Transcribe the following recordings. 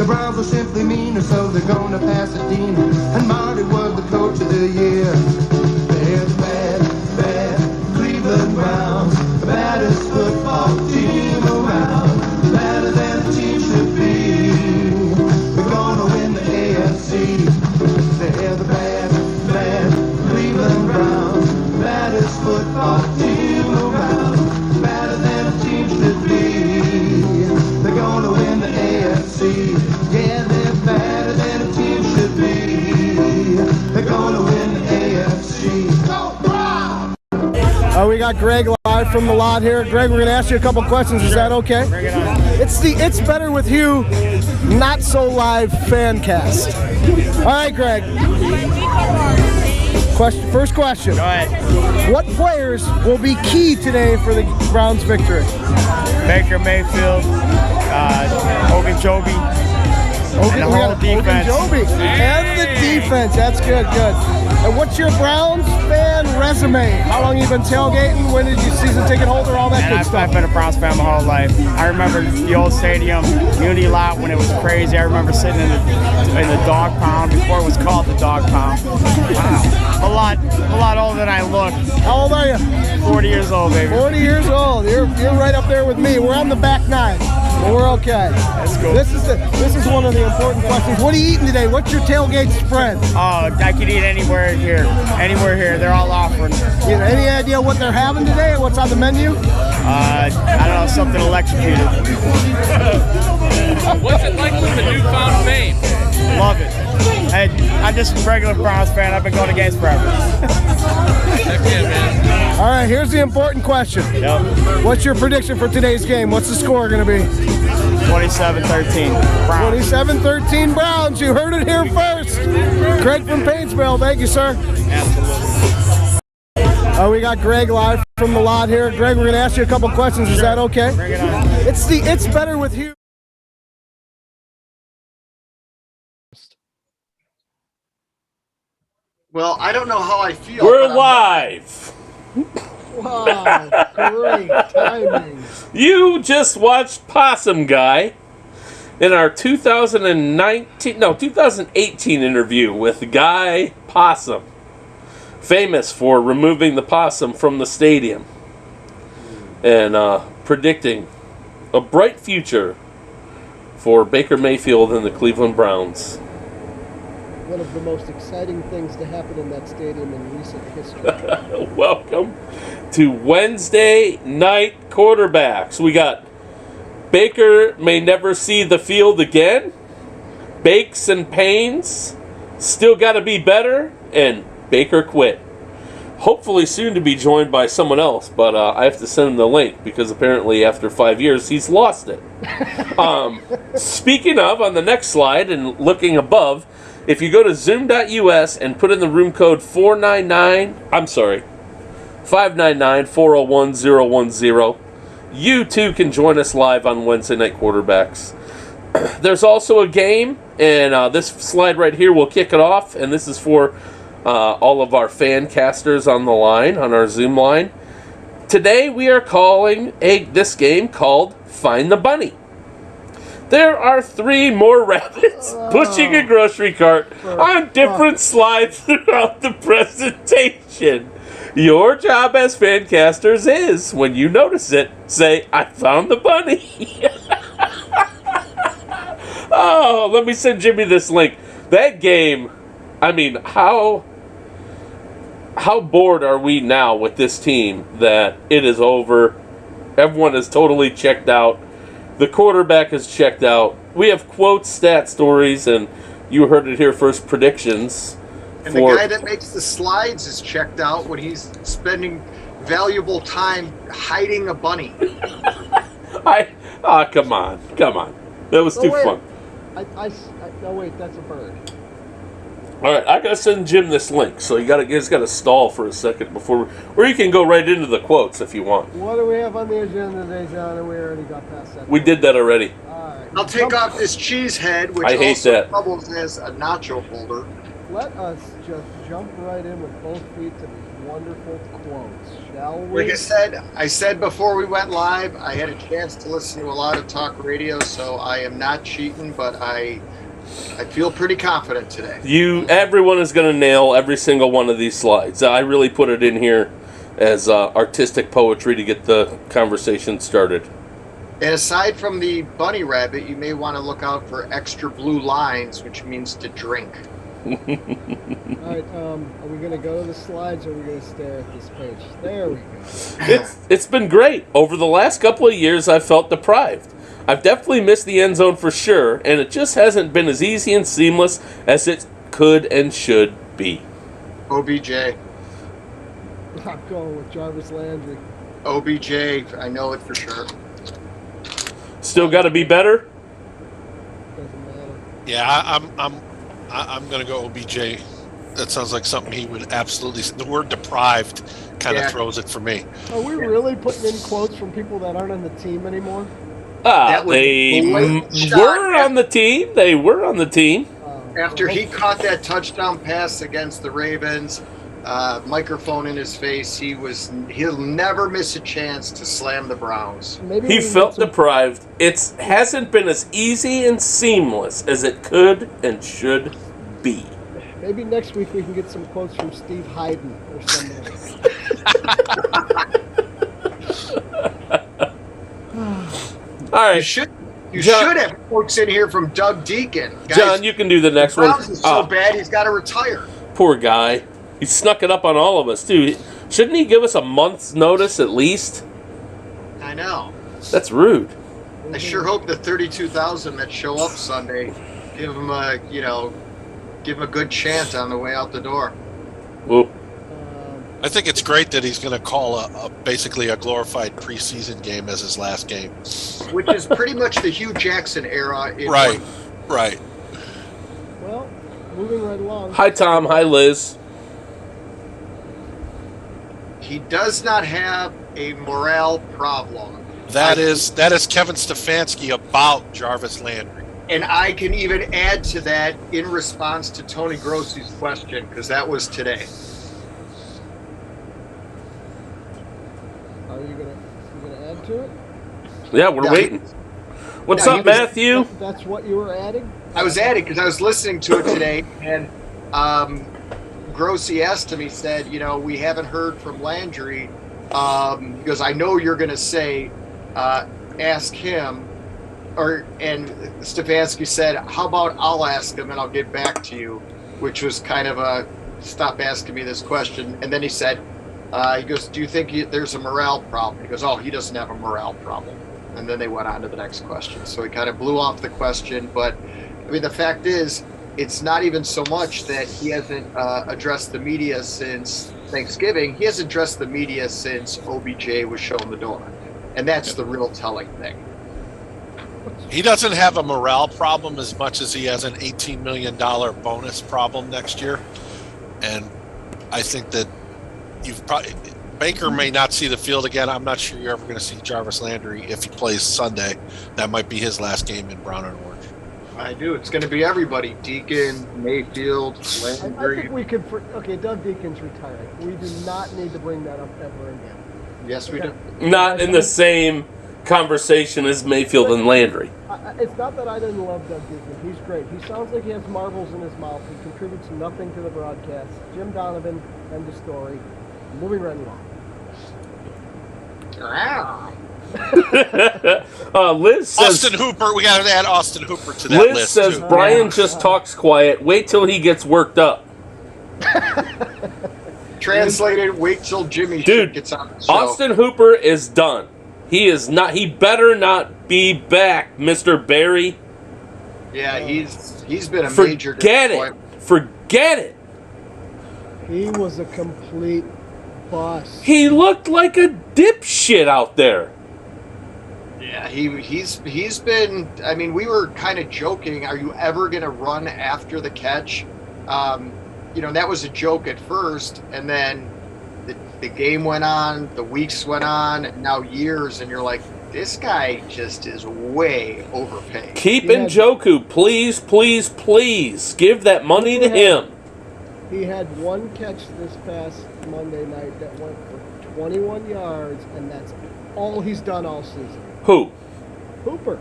Browns are simply meaner, so they're gonna Pasadena. And Marty was the coach of the year. They're the bad Cleveland Browns, the baddest football team around. Better than a team should be. They're gonna win the AFC. They're the bad Cleveland Browns, the baddest football team around. Better than a team should be. They're gonna win the AFC. Yeah, they're better than a team should be. They're gonna win the AFC. Go Browns! We got Greg live from the lot here. Greg, we're going to ask you a couple questions. Is that okay? Bring it on. It's the It's Better With You Not So Live Fancast. All right, Greg. First question. Go ahead. What players will be key today for the Browns' victory? Baker Mayfield, Ogunjobi, and the whole defense. And the defense. That's good. And what's your Browns fan resume? How long you been tailgating? When did you season ticket holder? All that good stuff. I've been a Browns fan my whole life. I remember the old stadium, Muni lot, when it was crazy. I remember sitting in the dog pound before it was called the dog pound. Wow. A lot older than I look. How old are you? 40 years old, baby. 40 years old. You're right up there with me. We're on the back nine. But we're okay. That's cool. This is one of the important questions. What are you eating today? What's your tailgate spread? Oh, I could eat anywhere here. Anywhere here. They're all offering. You know, any idea what they're having today or what's on the menu? I don't know, something electrocuted. What's it like with the newfound fame? Love it. Hey, I'm just a regular Browns fan. I've been going to games forever. Heck yeah, man. All right, here's the important question. Yep. What's your prediction for today's game? What's the score going to be? 27-13. Browns. 27-13 Browns. You heard it here first. Craig from Paintsville. Thank you, sir. Absolutely. We got Greg live from the lot here. Greg, we're going to ask you a couple questions. Is that okay? Bring it on. It's Better With You. Well, I don't know how I feel. We're live. Wow, great timing. You just watched Possum Guy in our 2018 interview with Guy Possum, famous for removing the possum from the stadium and predicting a bright future for Baker Mayfield and the Cleveland Browns. One of the most exciting things to happen in that stadium in recent history. Welcome to Wednesday night quarterbacks. We got Baker may never see the field again, Bakes and Pains, still got to be better, and Baker quit. Hopefully soon to be joined by someone else, but I have to send him the link because apparently after 5 years he's lost it. Speaking of, on the next slide and looking above, if you go to zoom.us and put in the room code 599-401-010, you too can join us live on Wednesday Night Quarterbacks. There's also a game, and this slide right here will kick it off, and this is for all of our fan casters on the line, on our Zoom line. Today we are calling this game called Find the Bunny. There are 3 more rabbits pushing a grocery cart on different slides throughout the presentation. Your job as fancasters is, when you notice it, say, I found the bunny. Oh, let me send Jimmy this link. That game, I mean, how bored are we now with this team that it is over? Everyone is totally checked out. The quarterback is checked out. We have quotes, stat stories, and you heard it here first, predictions. And the guy that makes the slides is checked out when he's spending valuable time hiding a bunny. Come on. That was too fun. No, wait, that's a bird. All right, I gotta send Jim this link, so you just gotta stall for a second before, or you can go right into the quotes if you want. What do we have on the agenda today, John? We already got past that. We did that already. All right. I'll take off this cheese head, which I hate also that. doubles as a nacho holder. Let us just jump right in with both feet to the wonderful quotes, shall we? Like I said before we went live, I had a chance to listen to a lot of talk radio, so I am not cheating, but I feel pretty confident today. Everyone is going to nail every single one of these slides. I really put it in here as artistic poetry to get the conversation started. And aside from the bunny rabbit, you may want to look out for extra blue lines, which means to drink. All right, are we going to go to the slides, or are we going to stare at this page? There we go. It's been great. Over the last couple of years, I've felt deprived. I've definitely missed the end zone for sure, and it just hasn't been as easy and seamless as it could and should be. OBJ. I'm going with Jarvis Landry. OBJ, I know it for sure. Still got to be better? Doesn't matter. Yeah, I'm going to go OBJ. That sounds like something he would absolutely. The word deprived kind of throws it for me. Are we really putting in quotes from people that aren't on the team anymore? They were on the team. They were on the team. After he caught that touchdown pass against the Ravens, microphone in his face, he'll never miss a chance to slam the Browns. Maybe He felt deprived. It hasn't been as easy and seamless as it could and should be. Maybe next week we can get some quotes from Steve Hyden or somebody. All right. You should have quotes in here from Doug Deacon. Guys, John, you can do the next one. Browns is so bad, he's got to retire. Poor guy. He snuck it up on all of us, too. Shouldn't he give us a month's notice at least? I know. That's rude. I sure hope the 32,000 that show up Sunday give him a good chant on the way out the door. Well, I think it's great that he's going to call basically a glorified preseason game as his last game. Which is pretty much the Hugh Jackson era. Right. Well, moving right along. Hi, Tom. Hi, Liz. He does not have a morale problem. That is Kevin Stefanski about Jarvis Landry. And I can even add to that in response to Tony Grossi's question, because that was today. Are you gonna add to it? Yeah, we're waiting. What's up, Matthew? That's what you were adding? I was adding because I was listening to it today, and Grossi asked him, he said, we haven't heard from Landry. He goes, I know you're going to say, ask him. And Stefanski said, how about I'll ask him and I'll get back to you, which was kind of a stop asking me this question. And then he said, he goes, do you think there's a morale problem? He goes, oh, he doesn't have a morale problem. And then they went on to the next question. So he kind of blew off the question. But, I mean, the fact is, it's not even so much that he hasn't addressed the media since Thanksgiving. He hasn't addressed the media since OBJ was shown the door. And that's the real telling thing. He doesn't have a morale problem as much as he has an $18 million bonus problem next year. And I think that Baker may not see the field again. I'm not sure you're ever going to see Jarvis Landry if he plays Sunday. That might be his last game in brown and orange. I do. It's going to be everybody. Deacon, Mayfield, Landry. I think we could. Okay, Doug Deacon's retiring. We do not need to bring that up ever again. Yes, we do. Not in the same conversation as Mayfield and Landry. It's not that I didn't love Doug Deacon. He's great. He sounds like he has marbles in his mouth. He contributes nothing to the broadcast. Jim Donovan, end of story. Moving right along. Liz says, Austin Hooper, we got to add Austin Hooper to that Liz list. says too. Brian just talks quiet. Wait till he gets worked up. Translated, wait till Jimmy gets on the show. Austin Hooper is done. He is not. He better not be back, Mr. Barry. Yeah, he's been a major disappointment. Forget it. He was a complete bust. He looked like a dipshit out there. Yeah, he's been. I mean, we were kind of joking. Are you ever going to run after the catch? That was a joke at first, and then the game went on, the weeks went on, and now years, and you're like, this guy just is way overpaid. Keep Njoku, please, please, please. Give that money to him. He had one catch this past Monday night that went for 21 yards, and that's all he's done all season. Who? Hooper.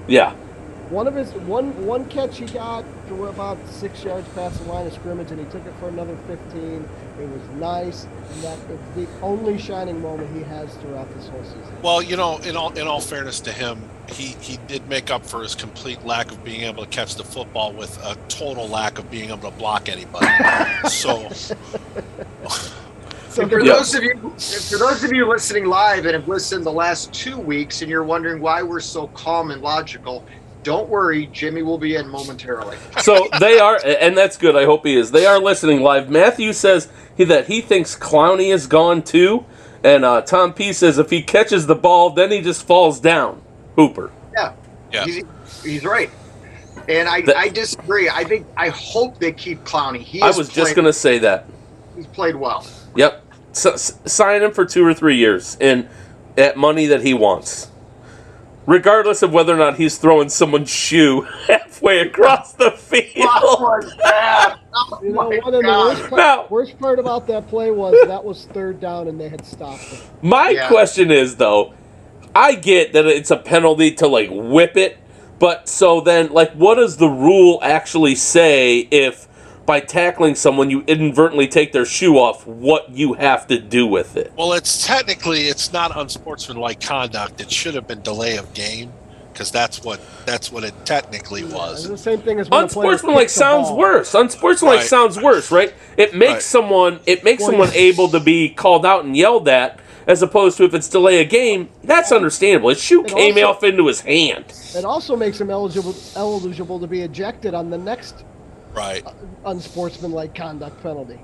Yeah. One of his one catch he got for about 6 yards past the line of scrimmage, and he took it for another 15. It was nice, and that is the only shining moment he has throughout this whole season. Well, in all fairness to him, he did make up for his complete lack of being able to catch the football with a total lack of being able to block anybody. So for those of you listening live and have listened the last 2 weeks, and you're wondering why we're so calm and logical, don't worry, Jimmy will be in momentarily. So they are, and that's good. I hope he is. They are listening live. Matthew says that he thinks Clowney is gone too, and Tom P says if he catches the ball, then he just falls down. Hooper. Yeah. He's right. And I disagree. I hope they keep Clowney. I was just going to say that. He's played well. Yep. So, sign him for 2 or 3 years and at money that he wants. Regardless of whether or not he's throwing someone's shoe halfway across the field. What was that? You know, one of the worst part about that play was that was 3rd down and they had stopped it. My question is, though, I get that it's a penalty to, whip it, but so then, what does the rule actually say if by tackling someone you inadvertently take their shoe off, what you have to do with it? Well, it's not unsportsmanlike conduct. It should have been delay of game, because that's what it technically was. It's the same thing as when unsportsmanlike sounds worse. Unsportsmanlike sounds worse, right? It makes someone able to be called out and yelled at, as opposed to if it's delay a game. That's understandable. His shoe came off into his hand. It also makes him eligible to be ejected on the next unsportsmanlike conduct penalty,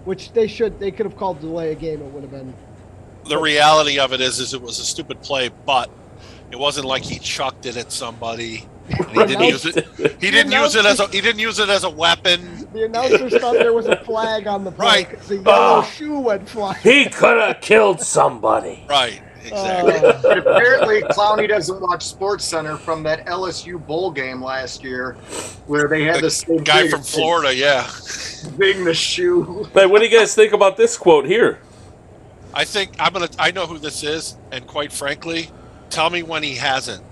which they could have called delay a game. It would have been. The reality of it is it was a stupid play, but it wasn't like he chucked it at somebody. And he didn't use it. He didn't use it as a weapon. The announcers thought there was a flag on the play because the yellow shoe went flying. He could have killed somebody. Right. Exactly. But apparently, Clowney doesn't watch SportsCenter from that LSU bowl game last year, where they had the same guy from Florida, being the shoe. But what do you guys think about this quote here? I know who this is, and quite frankly, tell me when he hasn't.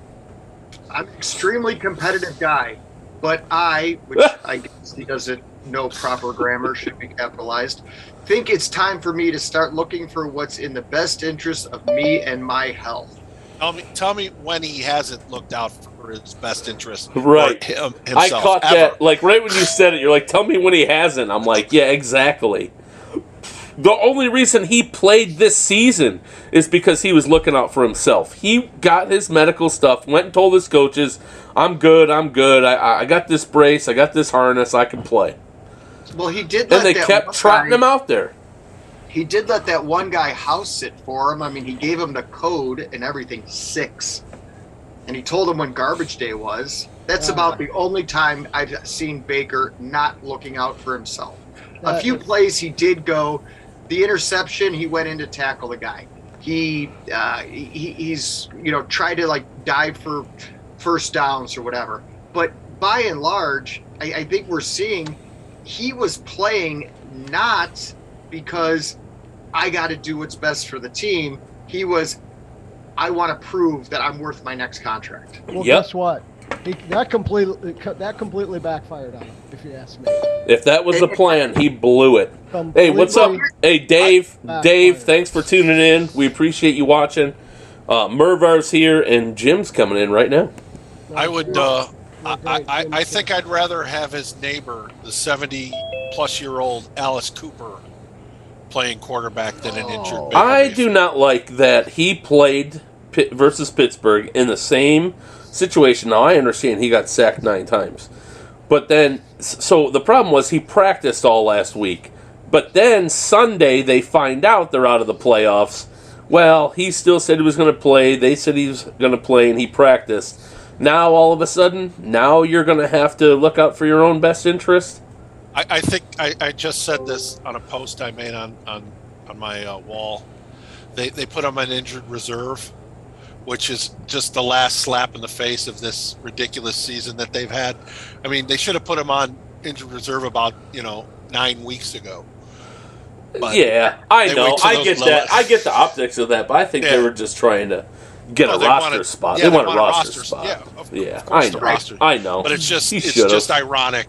I'm an extremely competitive guy, but which I guess he doesn't know proper grammar, should be capitalized, think it's time for me to start looking for what's in the best interest of me and my health. Tell me when he hasn't looked out for his best interest. Right. Himself. I caught that, right when you said it, you're like, tell me when he hasn't. I'm like, yeah, exactly. The only reason he played this season is because he was looking out for himself. He got his medical stuff, went and told his coaches, I'm good. I got this brace, I got this harness, I can play. Well, he did. And they kept trotting him out there. He did let that one guy house sit for him. I mean, he gave him the code and everything, 6. And he told him when garbage day was. That's about the only time I've seen Baker not looking out for himself. A few plays he did go. The interception, he went in to tackle the guy. He's tried to dive for first downs or whatever. But by and large, I think we're seeing he was playing not because I got to do what's best for the team. He was, I want to prove that I'm worth my next contract. Well, guess what? That completely backfired on him, if you ask me. If that was the plan, he blew it. Hey, what's up? Hey, Dave. Dave, thanks for tuning in. We appreciate you watching. Mervar's here, and Jim's coming in right now. I would. I think I'd rather have his neighbor, the 70-plus-year-old Alice Cooper, playing quarterback than an injured Baker. I do not like that he played versus Pittsburgh in the same situation. Now, I understand he got sacked 9 times. But then, so the problem was he practiced all last week. But then Sunday, they find out they're out of the playoffs. Well, he still said he was going to play. They said he was going to play, and he practiced. Now, all of a sudden, now you're going to have to look out for your own best interest? I think I just said this on a post I made on my wall. They put him on injured reserve, which is just the last slap in the face of this ridiculous season that they've had. I mean, they should have put him on injured reserve about 9 weeks ago. But Yeah, I they know. wait till I those get low- that. I get the optics of that, but I think they Yeah. were just trying to get Well, a they roster wanted- spot. yeah, they they want a want a roster roster- spot. yeah, of Yeah, course I the know. roster. I know. But it's He just should've. ironic.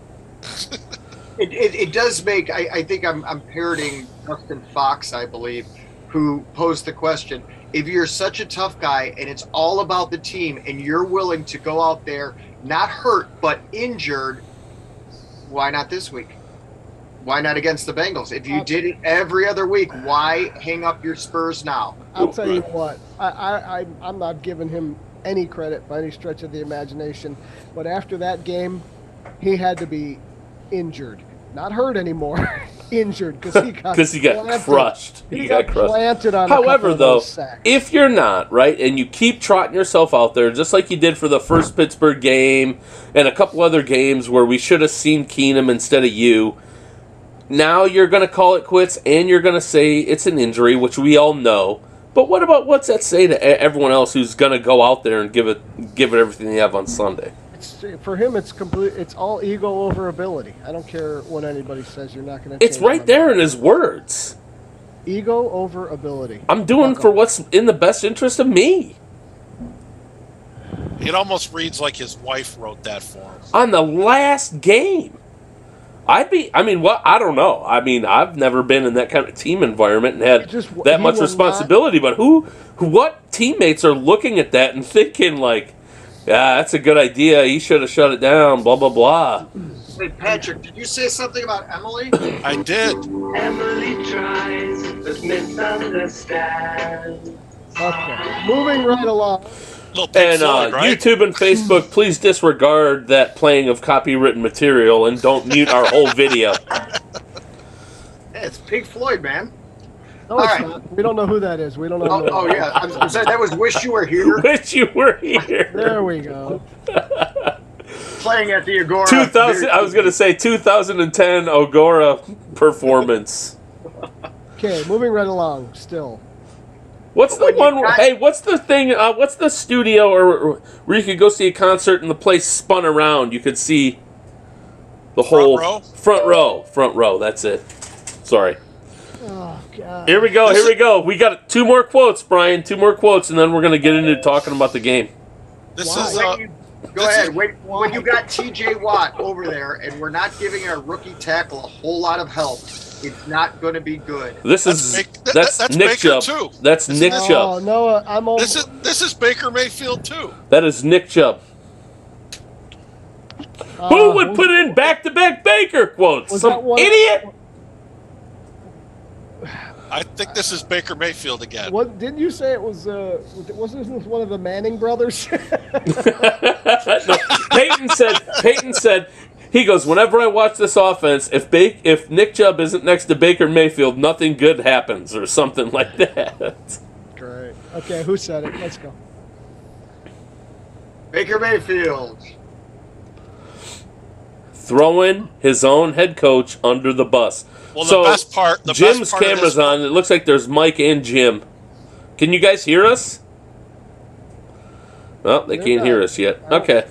It does make. I think I'm parroting Justin Fox, I believe, who posed the question: if you're such a tough guy and it's all about the team, and you're willing to go out there not hurt but injured, why not this week? Why not against the Bengals? If you did it every other week, why hang up your Spurs now? I'll tell you what, I'm not giving him any credit by any stretch of the imagination, but after that game, he had to be injured. Not hurt anymore, injured, because he got planted. crushed. He got planted on However, a couple of though, those sacks. if you're not, right, and you keep trotting yourself out there, just like you did for the first Pittsburgh game and a couple other games where we should have seen Keenum instead of you, now you're going to call it quits and you're going to say it's an injury, which we all know. But what's that say to everyone else who's going to go out there and give it everything they have on Sunday? For him, it's complete. It's all ego over ability. I don't care what anybody says. You're not going to. It's right there in his words. Ego over ability. I'm doing for what's in the best interest of me. It almost reads like his wife wrote that for him. On the last game. I don't know. I mean, I've never been in that kind of team environment and had that much responsibility, but what teammates are looking at that and thinking like, yeah, that's a good idea. He should have shut it down, blah, blah, blah. Hey, Patrick, did you say something about Emily? I did. Emily tries but misunderstands. Okay, moving right along. And YouTube and Facebook, please disregard that playing of copywritten material and don't mute our whole video. Hey, it's Pink Floyd, man. No, it's not. We don't know who that is. We don't know. Oh yeah, I'm sorry. That was "Wish You Were Here." Wish you were here. There we go. Playing at the Agora. 2000. I was going to say 2010 Agora performance. Okay, moving right along. Still. What's the one? Hey, what's the thing? What's the studio or where you could go see a concert and the place spun around? You could see the whole front row. That's it. Sorry. Oh God. Here we go. We got 2 more quotes, Brian. 2 more quotes, and then we're gonna get into talking about the game. Go ahead. Wait, when you got T.J. Watt over there, and we're not giving our rookie tackle a whole lot of help, it's not going to be good. That's Nick Baker Chubb. too. That's Nick Chubb. No, I'm over. This is Baker Mayfield too. That is Nick Chubb. Who would put in back-to-back Baker quotes? Some idiot. I think this is Baker Mayfield again. What didn't you say it was? Wasn't this one of the Manning brothers? No, Peyton said. He goes, whenever I watch this offense, if Nick Chubb isn't next to Baker Mayfield, nothing good happens, or something like that. Great. Okay, who said it? Let's go. Baker Mayfield. Throwing his own head coach under the bus. Well, so the best part. Jim's camera's on. It looks like there's Mike and Jim. Can you guys hear us? Well, they can't hear us yet. Okay.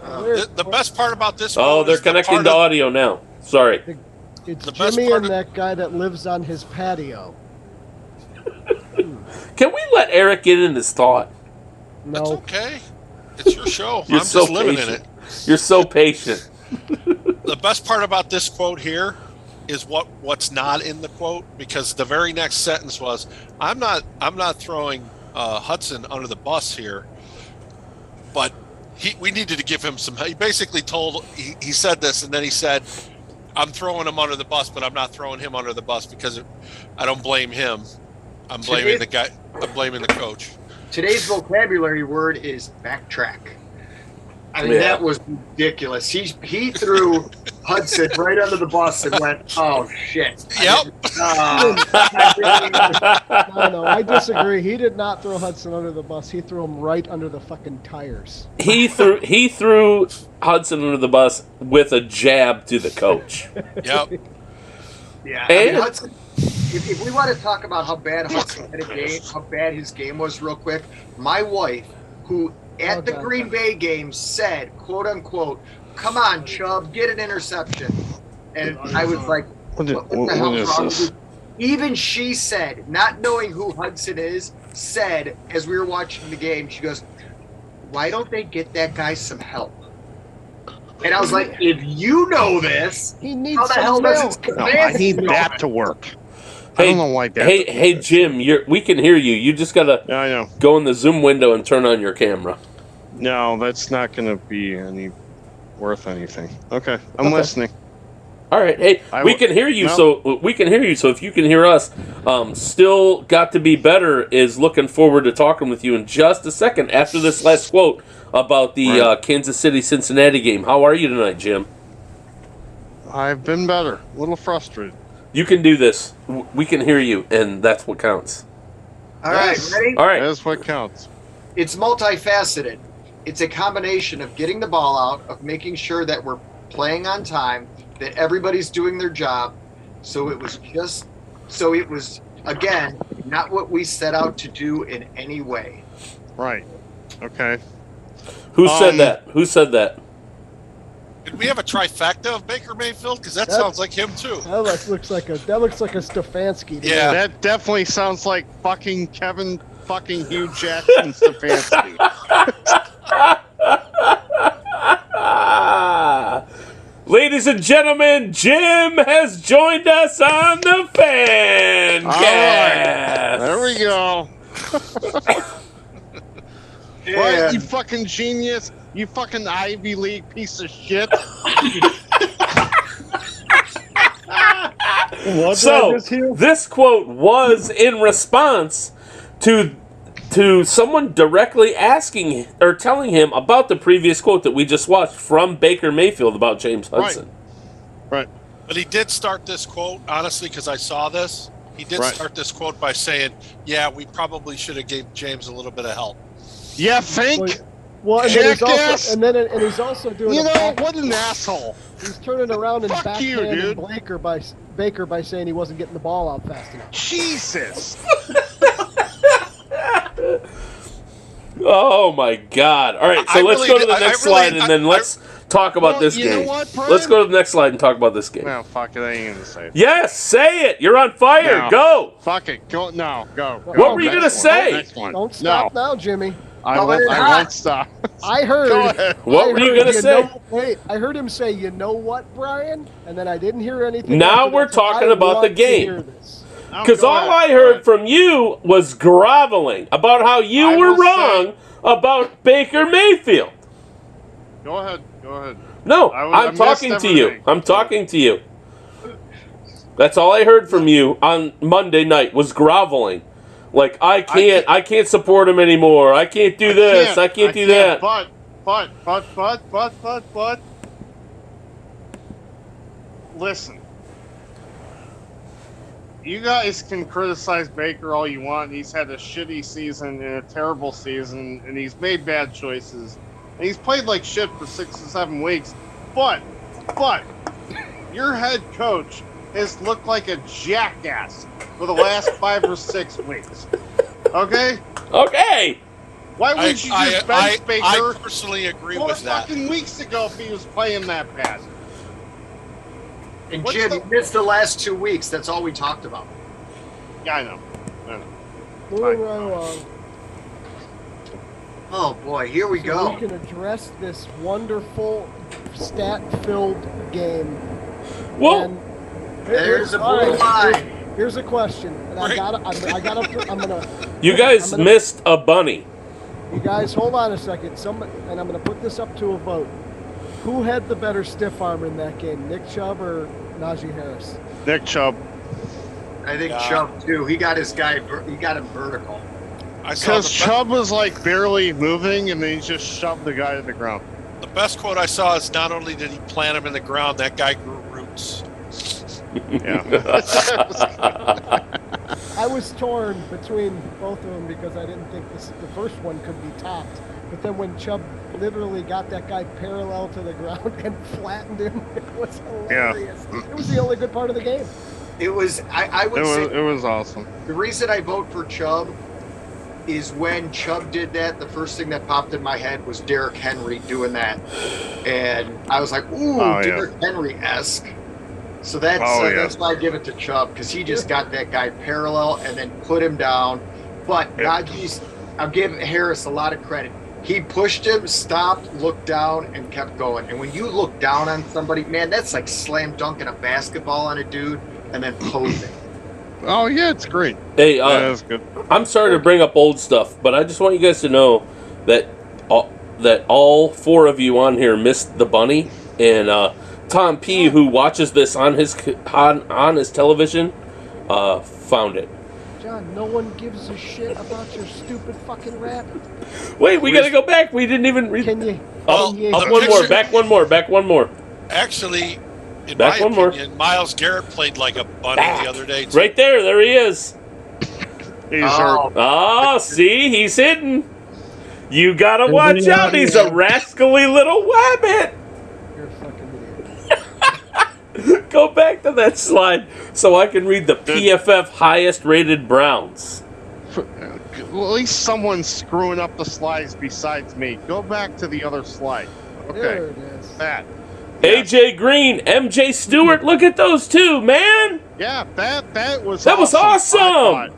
The best part about this. Oh, they're connecting to audio now. Sorry. It's Jimmy and that guy that lives on his patio. Can we let Eric get in his thought? No. It's okay. It's your show. You're I'm so just living patient. in it. You're so patient. The best part about this quote here is what's not in the quote, because the very next sentence was, I'm not throwing Hudson under the bus here, but we needed to give him some. He basically he said this, and then he said, I'm throwing him under the bus, but I'm not throwing him under the bus because I don't blame him. I'm blaming the guy. I'm blaming the coach. Today's vocabulary word is backtrack. I mean, that was ridiculous. He threw Hudson right under the bus and went, "Oh shit!" Yep. No, I disagree. He did not throw Hudson under the bus. He threw him right under the fucking tires. He threw Hudson under the bus with a jab to the coach. Yep. Yeah. I mean, Hudson. If we want to talk about how bad Hudson had a game, how bad his game was, real quick, my wife, who at the Green Bay game said, quote unquote, "Come on, Chubb, get an interception," and I was like, What the hell's wrong with you? Even she said, not knowing who Hudson is, said as we were watching the game, she goes, "Why don't they get that guy some help?" And I was like, if you know this, He needs how the some hell does milk. it? No, I need that to work. I Hey, don't know why that. hey, Jim, we can hear you. You just gotta Yeah, I know. go in the Zoom window and turn on your camera. No, that's not going to be worth anything. Okay, I'm listening. All right, hey, we can hear you. No. So we can hear you. So if you can hear us, still got to be better. Is looking forward to talking with you in just a second after this last quote about the Kansas City Cincinnati game. How are you tonight, Jim? I've been better. A little frustrated. You can do this. We can hear you, and that's what counts. All right, ready? All right. That's what counts. It's multifaceted. It's a combination of getting the ball out, of making sure that we're playing on time, that everybody's doing their job. So it was again, not what we set out to do in any way. Right. Okay. Who said that? Who said that? Did we have a trifecta of Baker Mayfield? Because that sounds like him too. That looks like a Stefanski. to me. Yeah. That definitely sounds like fucking Kevin fucking Hugh Jackson Stefanski. Ladies and gentlemen, Jim has joined us on the Fancast. All right. There we go. Right, you fucking genius. You fucking Ivy League piece of shit. So, this quote was in response to someone directly asking or telling him about the previous quote that we just watched from Baker Mayfield about James Hudson. Right. But he did start this quote, honestly, because I saw this. He did start this quote by saying, "Yeah, we probably should have gave James a little bit of help." Yeah, think? Well, and Jackass! he's also doing. You know, what an asshole. He's turning around and Fuck you, backhanding Baker by saying he wasn't getting the ball out fast enough. Jesus. Oh my God! All right, so let's go to the next slide and then let's talk about this game. Let's go to the next slide and talk about this game. No, fuck it. I ain't gonna say it. Yes, say it. You're on fire. No. Go. Fuck it. Go. No, go. What were you gonna say? Next one. Don't stop now, Jimmy. I won't stop. I heard. Go ahead. What were you gonna say? Wait, I heard him say, "You know what, Brian?" And then I didn't hear anything. Now after we're that, so talking I about the want to hear game. this. Because all I heard from you was groveling about how you were wrong about Baker Mayfield. Go ahead. Go ahead. No, I I'm talking missed to you. everything. I'm talking to you. That's all I heard from you on Monday night was groveling. Like I can't support him anymore. I can't do this. I can't do that. But. Listen. You guys can criticize Baker all you want. He's had a shitty season and a terrible season, and he's made bad choices. And he's played like shit for 6 or 7 weeks. But, your head coach has looked like a jackass for the last 5 or 6 weeks. Okay? Okay. Why would you just bench Baker? I personally agree 4 with that. fucking weeks ago if he was playing that bad? And Jim, you missed the last 2 weeks. That's all we talked about. Yeah, I know. Moving right along. Oh boy, here we So go. we can address this wonderful stat-filled game. Whoa. And There's a all blue right, line. Here's a question, and I'm gonna. You guys missed a bunny. You guys, hold on a second. And I'm gonna put this up to a vote. Who had the better stiff arm in that game, Nick Chubb or Najee Harris? Nick Chubb. I think Chubb too. He got his guy. He got him vertical. Because Chubb was like barely moving, and then he just shoved the guy to the ground. The best quote I saw is not only did he plant him in the ground, that guy grew roots. Yeah. I was torn between both of them because I didn't think the first one could be topped. But then when Chubb literally got that guy parallel to the ground and flattened him, it was hilarious. It was the only good part of the game. It was. I would say It was awesome. the reason I vote for Chubb is when Chubb did that, the first thing that popped in my head was Derrick Henry doing that. And I was like, ooh, Derrick Henry-esque. So that's why I give it to Chubb, because he just got that guy parallel and then put him down. But Najee's, I'll give Harris a lot of credit. He pushed him, stopped, looked down, and kept going. And when you look down on somebody, man, that's like slam dunking a basketball on a dude and then posing. Oh yeah, it's great. Hey, that's good. I'm sorry to bring up old stuff, but I just want you guys to know that all 4 of you on here missed the bunny, and Tom P, who watches this on his television, found it. John, no one gives a shit about your stupid fucking rap. Wait, we gotta go back. We didn't even read. Can you? Back one more. Actually, in Back my one more. opinion, Miles Garrett played like a bunny the other day. Too. Right there he is. He's hurt. Oh, see, he's hidden. You gotta watch out. He's a rascally little wabbit. You're a fucking idiot. Go back to that slide so I can read the PFF highest rated Browns. Well, at least someone's screwing up the slides besides me. Go back to the other slide. Okay. There it is. That. AJ Green, MJ Stewart, look at those two, man. Yeah, that was was awesome.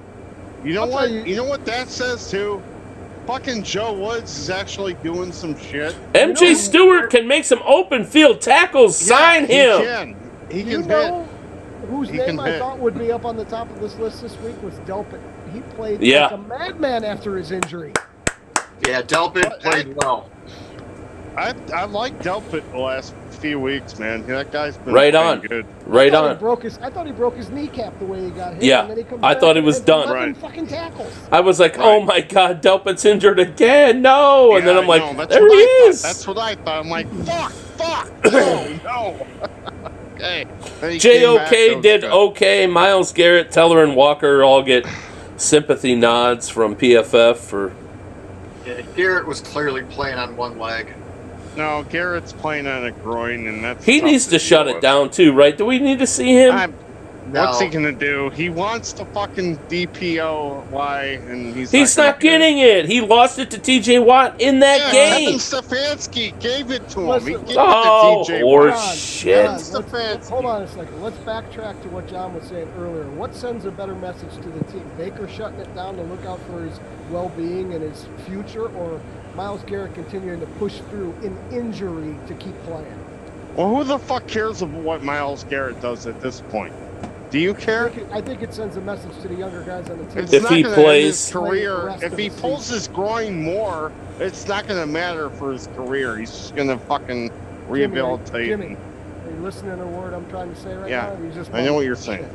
You know what? You know what that says too? Fucking Joe Woods is actually doing some shit. MJ Stewart can make some open field tackles. Sign him. He You can know hit. whose He name can I hit. thought would be up on the top of this list this week was Delpit. He played Yeah. like a madman after his injury. Yeah, Delpit played well. I like Delpit the last few weeks, man. That guy's been Right playing on. good. Right I thought on. I thought he broke his kneecap the way he got hit. Yeah, and then he comes I back thought he and was has done. 11 Right. fucking tackles. I was like, oh my God, Delpit's injured again. No. And then I'm like, that's there what he I is. thought. That's what I thought. I'm like, fuck, no. Okay. Then he came back, JOK that was did good. okay. Miles Garrett, Teller, and Walker all get sympathy nods from PFF for. Yeah, Garrett was clearly playing on one leg. No, Garrett's playing on a groin, and that's He tough needs to deal shut it with. down too, right? Do we need to see him? What's he No. gonna do? He wants to fucking DPOY, and he's Not getting it. He lost it to TJ Watt in that Kevin game. Stefanski gave it to him. Listen, He gave Oh, it to TJ horse Watt. John, shit. John, Stefanski. hold on a second. Let's backtrack to what John was saying earlier. What sends a better message to the team? Baker shutting it down to look out for his well-being and his future, or Miles Garrett continuing to push through an injury to keep playing? Well, who the fuck cares of what Miles Garrett does at this point? Do you care? I think it sends a message to the younger guys on the team. It's If not he gonna end plays- his The career, rest if of he the pulls season. his groin more, it's not going to matter for his career. He's just going to fucking rehabilitate. Jimmy, are you listening to a word I'm trying to say right Yeah, now? Or you just I know what you're saying.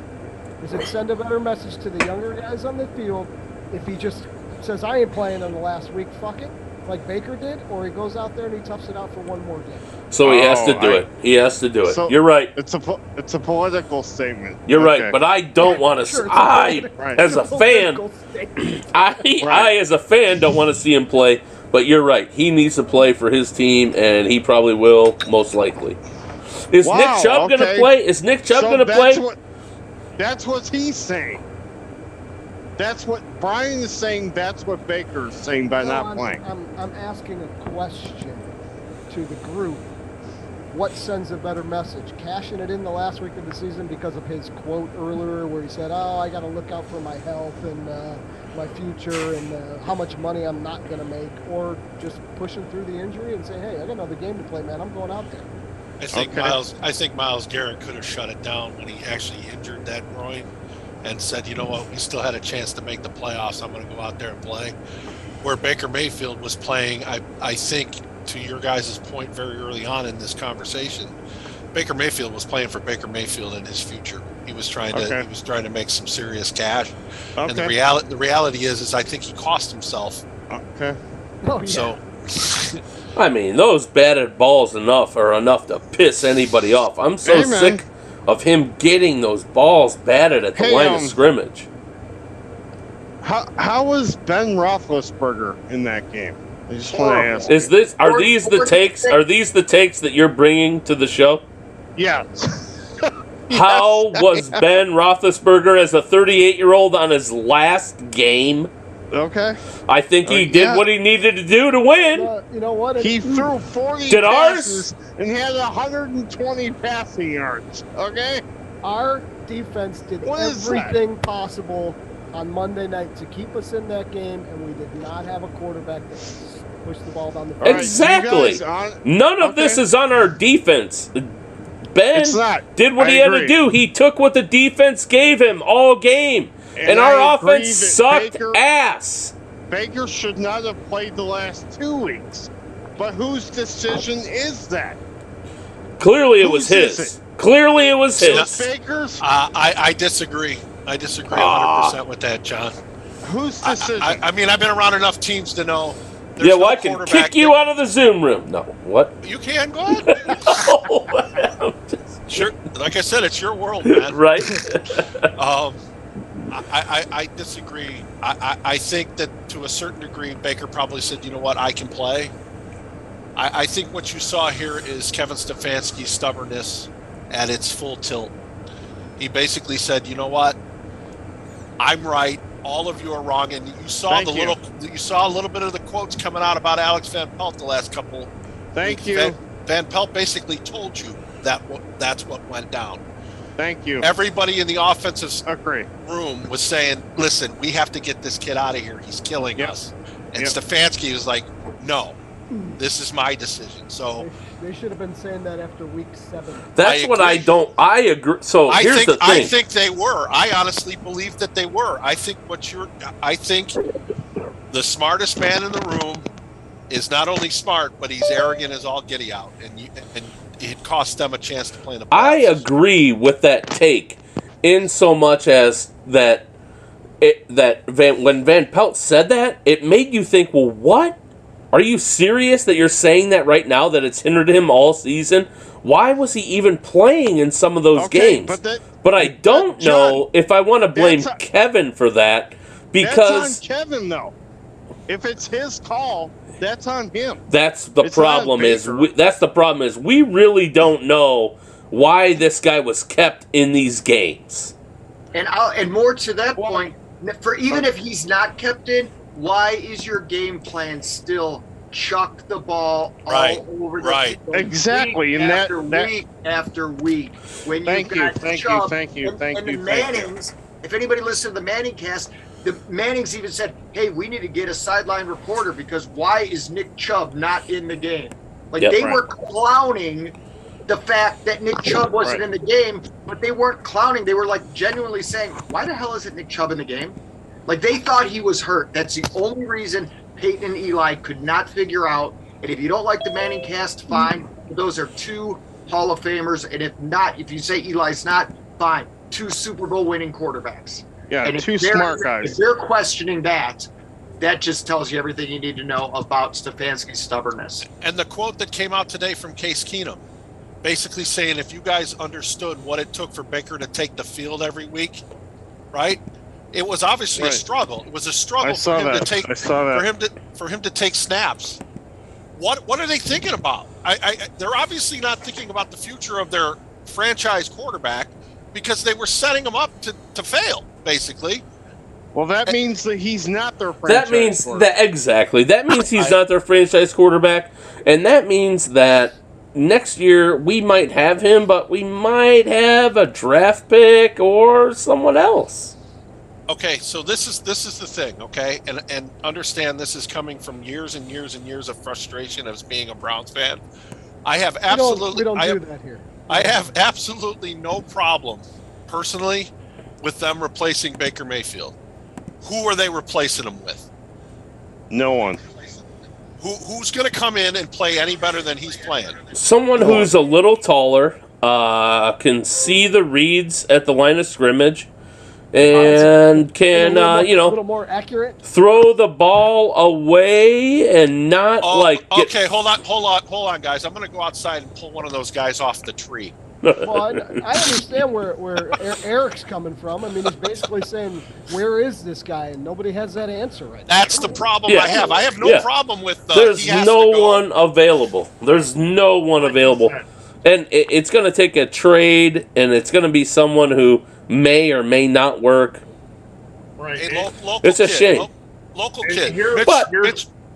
Does it send a better message to the younger guys on the field if he just says, I ain't playing in the last week, fuck it, like Baker did, or he goes out there and he toughs it out for one more game? So he has to Oh, do it. He has to do it. So- You're right. It's a political statement. You're Okay. right. But I don't want to. Sure, it's Right. As a fan, political statement. I as a fan don't want to see him play. But you're right. He needs to play for his team, and he probably will, most likely. Is Wow, Nick Chubb going to okay. play? Is Nick Chubb So going to play? That's what he's saying. That's what Brian is saying. That's what Baker's saying by not playing. I'm asking a question to the group. What sends a better message? Cashing it in the last week of the season because of his quote earlier where he said, oh, I got to look out for my health and my future and how much money I'm not going to make, or just pushing through the injury and say, hey, I got another game to play, man. I'm going out there. I think Okay. Miles Garrett could have shut it down when he actually injured that groin and said, you know what, we still had a chance to make the playoffs. I'm going to go out there and play. Where Baker Mayfield was playing, I think, to your guys' point very early on in this conversation, Baker Mayfield was playing for Baker Mayfield and his future. He was trying to make some serious cash. And the reality is I think he cost himself. Okay. Oh, yeah. So I mean, those batted balls are enough to piss anybody off. I'm so Hey, man. sick of him getting those balls batted at the line of scrimmage. How was Ben Roethlisberger in that game? I just want to ask. Are these the takes that you're bringing to the show? Yeah. How was Ben Roethlisberger as a 38-year-old on his last game? Okay. I think he did what he needed to do to win. You know what? He threw 40 Did passes ours? and had 120 passing yards. Okay? Our defense did What is everything possible on Monday night to keep us in that game, and we did not have a quarterback that pushed the ball down the field. Right, Exactly. None of this is on our defense. Ben It's not. did what I he had to agree. do. He took what the defense gave him all game. And I our agree offense that sucked Baker- ass. Baker should not have played the last 2 weeks. But whose decision is that? Clearly it was Whose is his. Clearly it was Is his. it Baker's? I disagree. I disagree 100% with that, John. Whose decision? I mean, I've been around enough teams to know. There's Yeah, no well, I can quarterback kick you out of the Zoom room. No, what? You can, go ahead. Sure. Like I said, it's your world, man. Right? I disagree. I think that to a certain degree, Baker probably said, you know what, I can play. I think what you saw here is Kevin Stefanski's stubbornness at its full tilt. He basically said, you know what, I'm right. All of you are wrong, and you saw you saw a little bit of the quotes coming out about Alex Van Pelt the last couple. Thank weeks. you. Van Pelt basically told you that's what went down. Thank you. Everybody in the offensive Agree. room was saying, "Listen, we have to get this kid out of here. He's killing us." And Stefanski was like, "No, this is my decision." So They should have been saying that after week 7. That's what I don't. I agree. So here's the thing. I think they were. I honestly believe that they were. I think I think the smartest man in the room is not only smart, but he's arrogant as all giddy out, and it cost them a chance to play in the playoffs. I agree with that take, in so much as that when Van Pelt said that, it made you think, well, what? Are you serious that you're saying that right now, that it's hindered him all season? Why was he even playing in some of those games? But I don't know if I want to blame Kevin for that, because that's on Kevin, though. If it's his call, that's on him. That's the problem. That's the problem is we really don't know why this guy was kept in these games. And more to that point, for even if he's not kept in, why is your game plan still chuck the ball all over the field? Exactly. Week And after week after week. When Thank you, got thank Chubb you, thank you, thank and you, the thank you. Mannings, if anybody listened to the Manning cast, the Mannings even said, hey, we need to get a sideline reporter because why is Nick Chubb not in the game? Like they were clowning the fact that Nick Chubb wasn't in the game, but they weren't clowning. They were like genuinely saying, why the hell isn't Nick Chubb in the game? Like they thought he was hurt. That's the only reason Peyton and Eli could not figure out. And if you don't like the Manning cast, fine. Those are two Hall of Famers. And if you say Eli's not, fine. Two Super Bowl winning quarterbacks. Yeah, and two smart guys. If they're questioning that just tells you everything you need to know about Stefanski's stubbornness. And the quote that came out today from Case Keenum, basically saying if you guys understood what it took for Baker to take the field every week, right? It was obviously a struggle. It was a struggle for him to take for him to take snaps. What are they thinking about? They're obviously not thinking about the future of their franchise quarterback because they were setting him up to fail, basically. Well, that means that he's not their franchise That means quarterback. That means he's not their franchise quarterback, and that means that next year we might have him, but we might have a draft pick or someone else. Okay, so this is the thing, okay, and understand this is coming from years and years and years of frustration as being a Browns fan. I have absolutely we don't do that here. I have absolutely no problem personally with them replacing Baker Mayfield. Who are they replacing him with? No one. Who's going to come in and play any better than he's playing? Someone who's a little taller, can see the reads at the line of scrimmage, and can a little more accurate, throw the ball away and not Okay, hold on, guys. I'm going to go outside and pull one of those guys off the tree. Well, I understand where Eric's coming from. I mean, he's basically saying, where is this guy? And nobody has that answer right now. That's the problem I have. I have no problem with There's no one available. There's no one available. And it's going to take a trade, and it's going to be someone who may or may not work. Right. It's a shame. Local And kid. here's-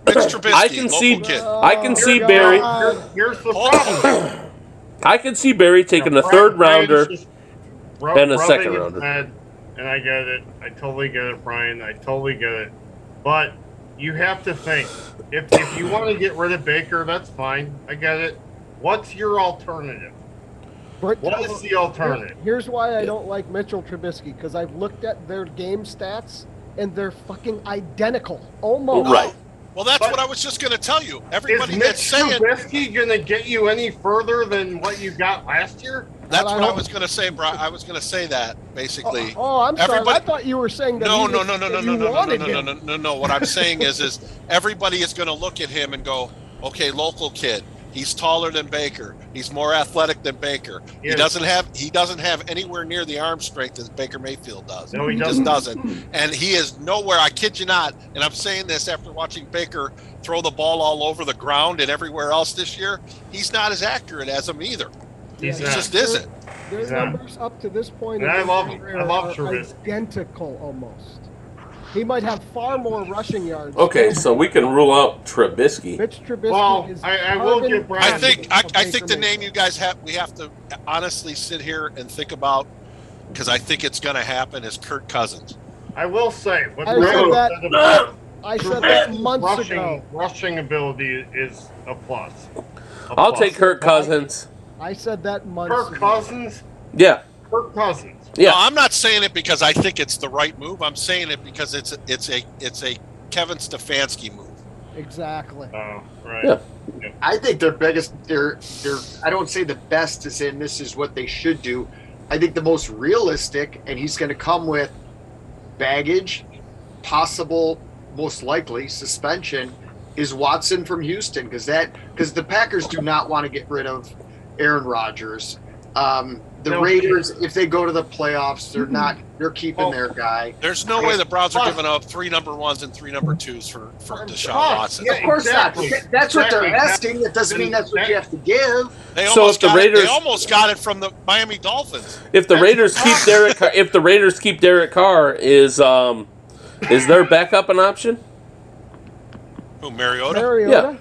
Mitch Trubisky. I can local see. kid. I can see Barry. Here's the Hold problem. I can see Barry taking a third rounder and a second rounder. And I get it. I totally get it, Brian. I totally get it. But you have to think. If you want to get rid of Baker, that's fine. I get it. What's your alternative? What is the alternative? Here's why I don't like Mitchell Trubisky, because I've looked at their game stats and they're fucking identical, almost. Right. Well, that's what I was just going to tell you. Everybody Is that's Mitch saying Trubisky going to get you any further than what you got last year? that's what I was going to say, Brian. I was going to say that basically. Oh, I'm sorry. Everybody- I thought you were saying that. No. What I'm saying is everybody is going to look at him and go, okay, local kid. He's taller than Baker. He's more athletic than Baker. He doesn't have anywhere near the arm strength as Baker Mayfield does. No, he just doesn't. And he is nowhere, I kid you not, and I'm saying this after watching Baker throw the ball all over the ground and everywhere else this year, he's not as accurate as him either. He just isn't. Their numbers up to this point And in I his love career are Trubisky. identical almost. He might have far more rushing yards. Okay, so we can rule out Trubisky. Mitch Trubisky Well, is I will give Brian. I think the name you guys we have to honestly sit here and think about, because I think it's going to happen, is Kirk Cousins. I will say, what I Bruno said said about I said that months rushing, ago. rushing ability is a plus. I'll take Kirk Cousins. I said that months Kirk ago. Yeah. Cousins. Kirk Cousins. Yeah. No, I'm not saying it because I think it's the right move. I'm saying it because it's a Kevin Stefanski move. Exactly. Oh, right. Yeah. I think their biggest, I don't say the best is in this is what they should do. I think the most realistic, and he's going to come with baggage, possible, most likely suspension, is Watson from Houston, because the Packers do not want to get rid of Aaron Rodgers. The Raiders, if they go to the playoffs, they're keeping their guy. There's no way the Browns are giving up 3 number 1s and 3 number 2s for Deshaun Watson. Of course not. That's what they're asking. That doesn't mean that's what you have to give. They Raiders, they almost got it from the Miami Dolphins. If the Raiders keep Derek Carr, is their backup an option? Who, Mariota? Mariota? Yeah.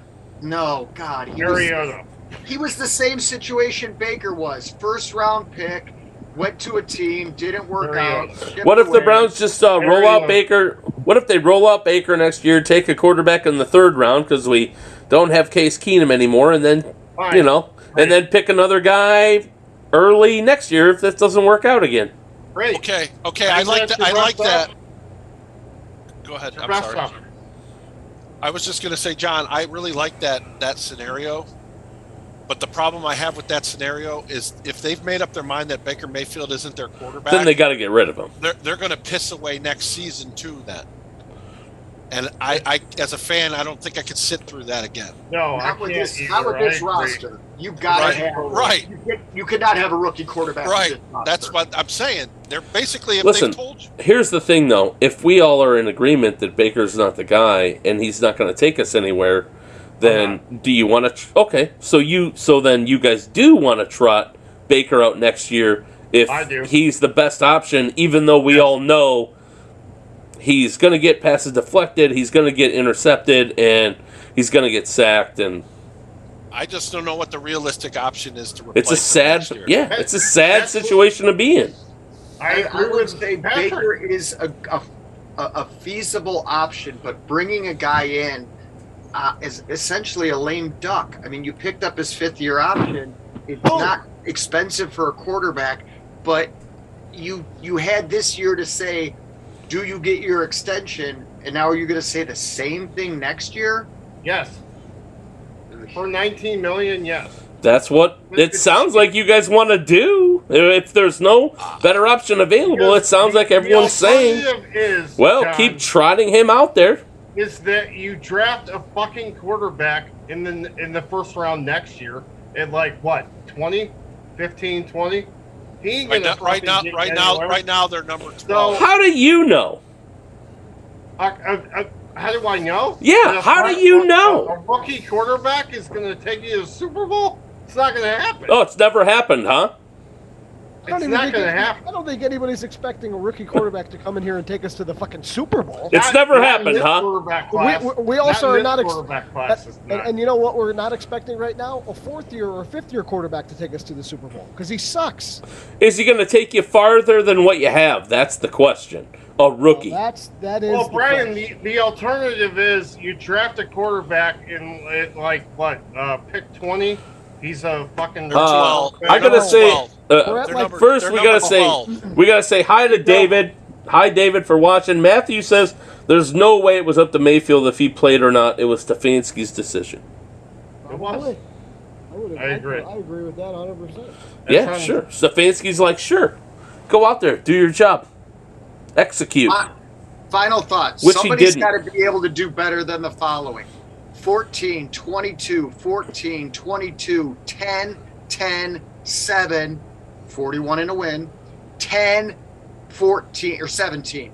No, God. Mariota. He was the same situation Baker was. First round pick, went to a team, didn't work out. What if the Browns just roll out Baker? What if they roll out Baker next year, take a quarterback in the 3rd round because we don't have Case Keenum anymore, and then and then pick another guy early next year if that doesn't work out again? Great. Okay. I like that. Go ahead. I'm sorry. I was just going to say, John, I really like that scenario. But the problem I have with that scenario is if they've made up their mind that Baker Mayfield isn't their quarterback, then they got to get rid of him. They're going to piss away next season too. Then, and I as a fan, I don't think I could sit through that again. No, not with this roster. You got to have You could not have a rookie quarterback. Right. That's what I'm saying. They're basically Listen. They've told you. Here's the thing, though. If we all are in agreement that Baker's not the guy and he's not going to take us anywhere, then do you want to? Okay, so then you guys do want to trot Baker out next year if he's the best option, even though we all know he's going to get passes deflected, he's going to get intercepted, and he's going to get sacked. And I just don't know what the realistic option is to replace. It's a sad situation to be in. I would say Baker is a feasible option, but bringing a guy in is essentially a lame duck. I mean, you picked up his 5th-year option. It's not expensive for a quarterback, but you had this year to say, do you get your extension? And now are you going to say the same thing next year? Yes. For $19 million, yes. That's what it sounds like you guys want to do. If there's no better option available, it sounds like everyone's saying, keep trotting him out there. Is that you draft a fucking quarterback in the 1st round next year at like what, 20, 15, 20? He ain't gonna right now they're number 12. So, how do you know? How do I know? Yeah, how do you know? A rookie quarterback is going to take you to the Super Bowl? It's not going to happen. Oh, it's never happened, huh? It's not going to happen. I don't think anybody's expecting a rookie quarterback to come in here and take us to the fucking Super Bowl. It's never happened, huh? We also are not and you know what we're not expecting right now? A fourth-year or a fifth-year quarterback to take us to the Super Bowl because he sucks. Is he going to take you farther than what you have? That's the question. A rookie. That is. Well, Brian, the alternative is you draft a quarterback in pick 20. He's a fucking. I gotta say, first we gotta say hi to David. Hi, David, for watching. Matthew says there's no way it was up to Mayfield if he played or not. It was Stefanski's decision. It was. I agree. I agree with that 100%. Yeah, sure. Stefanski's like, sure, go out there, do your job, execute. Final thoughts. Which Somebody's he got didn't. to be able to do better than the following: 14, 22, 14, 22, 10, 10, 7, 41 in a win, 10, 14, or 17,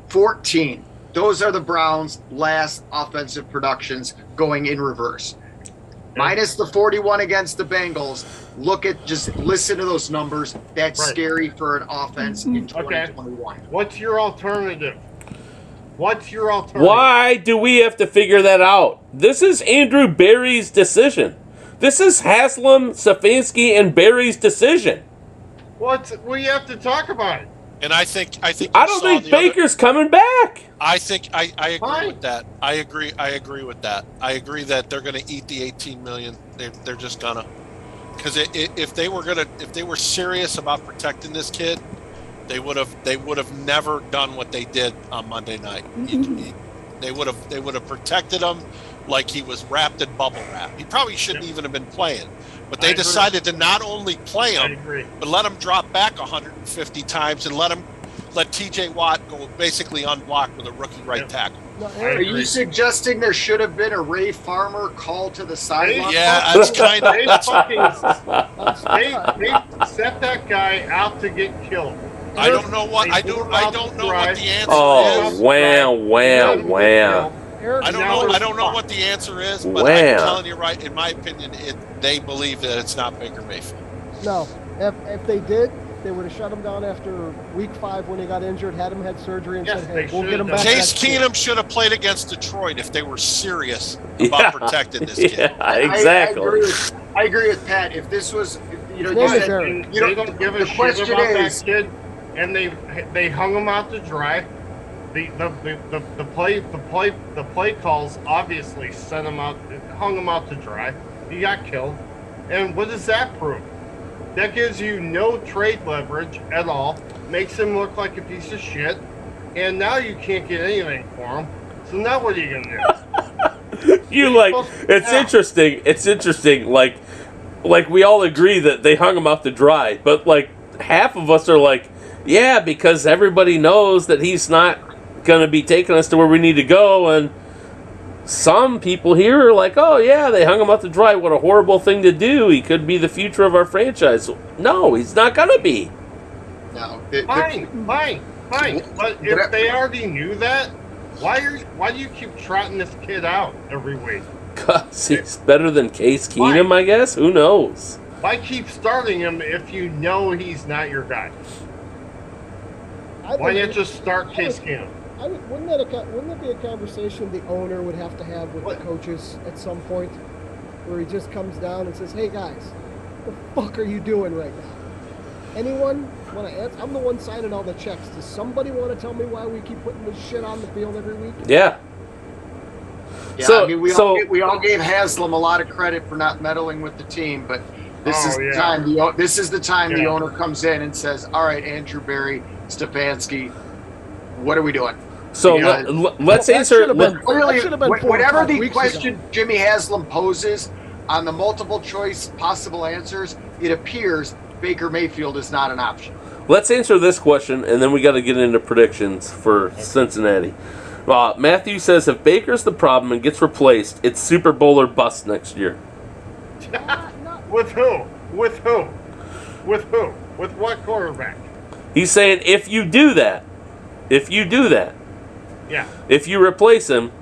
14. Those are the Browns' last offensive productions going in reverse. Minus the 41 against the Bengals. Just listen to those numbers. That's scary for an offense in 2021. What's your alternative? Why do we have to figure that out? This is Andrew Berry's decision. This is Haslam, Stefanski, and Berry's decision. We have to talk about it. And I think I don't think Baker's coming back. I agree with that. I agree with that. I agree that they're going to eat the $18 million. They're just gonna, because if they were serious about protecting this kid, they would have never done what they did on Monday night. They would have protected him like he was wrapped in bubble wrap. He probably shouldn't even have been playing. But they decided to not only play him, but let him drop back 150 times and let TJ Watt go basically unblocked with a rookie right tackle. Are you suggesting there should have been a Ray Farmer call to the sideline? Yeah, that's kind of. They set that guy out to get killed. I don't know what I don't know what the answer is. Oh, wow. I don't know what the answer is, but I'm telling you right, in my opinion, they believe that it's not Baker Mayfield. No. If they did, they would have shut him down after week 5 when he got injured, had him had surgery, and said, hey, we'll get him back. Case Keenum should have played against Detroit if they were serious about protecting this kid. Yeah, exactly. I agree with Pat. If this was, they don't give a shit about that kid, and they hung him out to dry. The play calls obviously hung him out to dry. He got killed, and what does that prove? That gives you no trade leverage at all. Makes him look like a piece of shit, and now you can't get anything for him. So now what are you gonna do? It's interesting. It's interesting. Like we all agree that they hung him out to dry, but like half of us are like, yeah, because everybody knows that he's not going to be taking us to where we need to go, and some people here are like, oh yeah, they hung him out to dry. What a horrible thing to do. He could be the future of our franchise. No, he's not going to be. No. Fine. But if they already knew that, why do you keep trotting this kid out every week? Because he's better than Case Keenum, I guess. Who knows? Why keep starting him if you know he's not your guy? Why not just start Case Keenum? Wouldn't that be a conversation the owner would have to have with the coaches at some point, where he just comes down and says, "Hey guys, what the fuck are you doing right now? Anyone want to answer? I'm the one signing all the checks. Does somebody want to tell me why we keep putting this shit on the field every week?" Yeah. Yeah, so, I mean, we all gave Haslam a lot of credit for not meddling with the team, but this is the time. This is the time the owner comes in and says, "All right, Andrew Berry, Stefanski, what are we doing?" So let's answer. Whatever the question Jimmy Haslam poses on the multiple choice possible answers, it appears Baker Mayfield is not an option. Let's answer this question, and then we got to get into predictions for Cincinnati. Matthew says if Baker's the problem and gets replaced, it's Super Bowl or bust next year. With who? With what quarterback? He's saying if you do that. Yeah. If you replace him,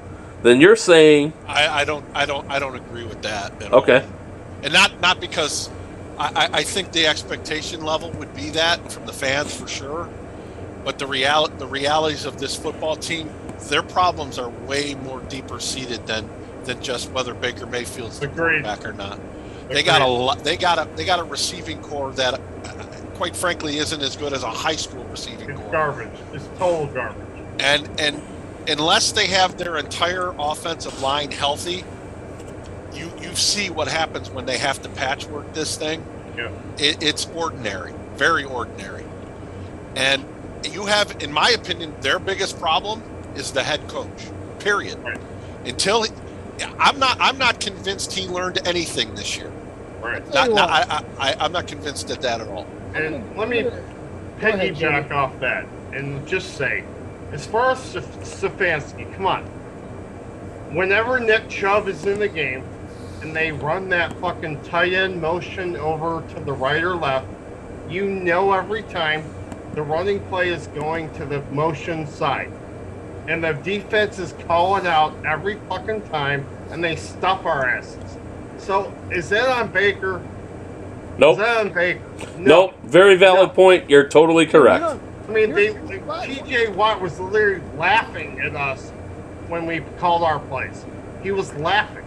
then you're saying I don't agree with that. Okay. And not because I think the expectation level would be that from the fans for sure. But the realities of this football team, their problems are way more deeper seated than just whether Baker Mayfield's the quarterback or not. They got a receiving core that, quite frankly, isn't as good as a high school receiving core. Garbage. It's total garbage. And unless they have their entire offensive line healthy, you see what happens when they have to patchwork this thing. Yeah. It's ordinary, very ordinary. And you have, in my opinion, their biggest problem is the head coach. Period. Right. I'm not convinced he learned anything this year. Right. I'm not convinced of that at all. And let me piggyback off that and just say, as far as Stefanski, come on. Whenever Nick Chubb is in the game and they run that fucking tight end motion over to the right or left, you know every time the running play is going to the motion side. And the defense is calling out every fucking time, and they stuff our asses. So, is that on Baker? Nope. Is that on Baker? Nope. Very valid point. You're totally correct. I mean, T.J. Watt was literally laughing at us when we called our plays. He was laughing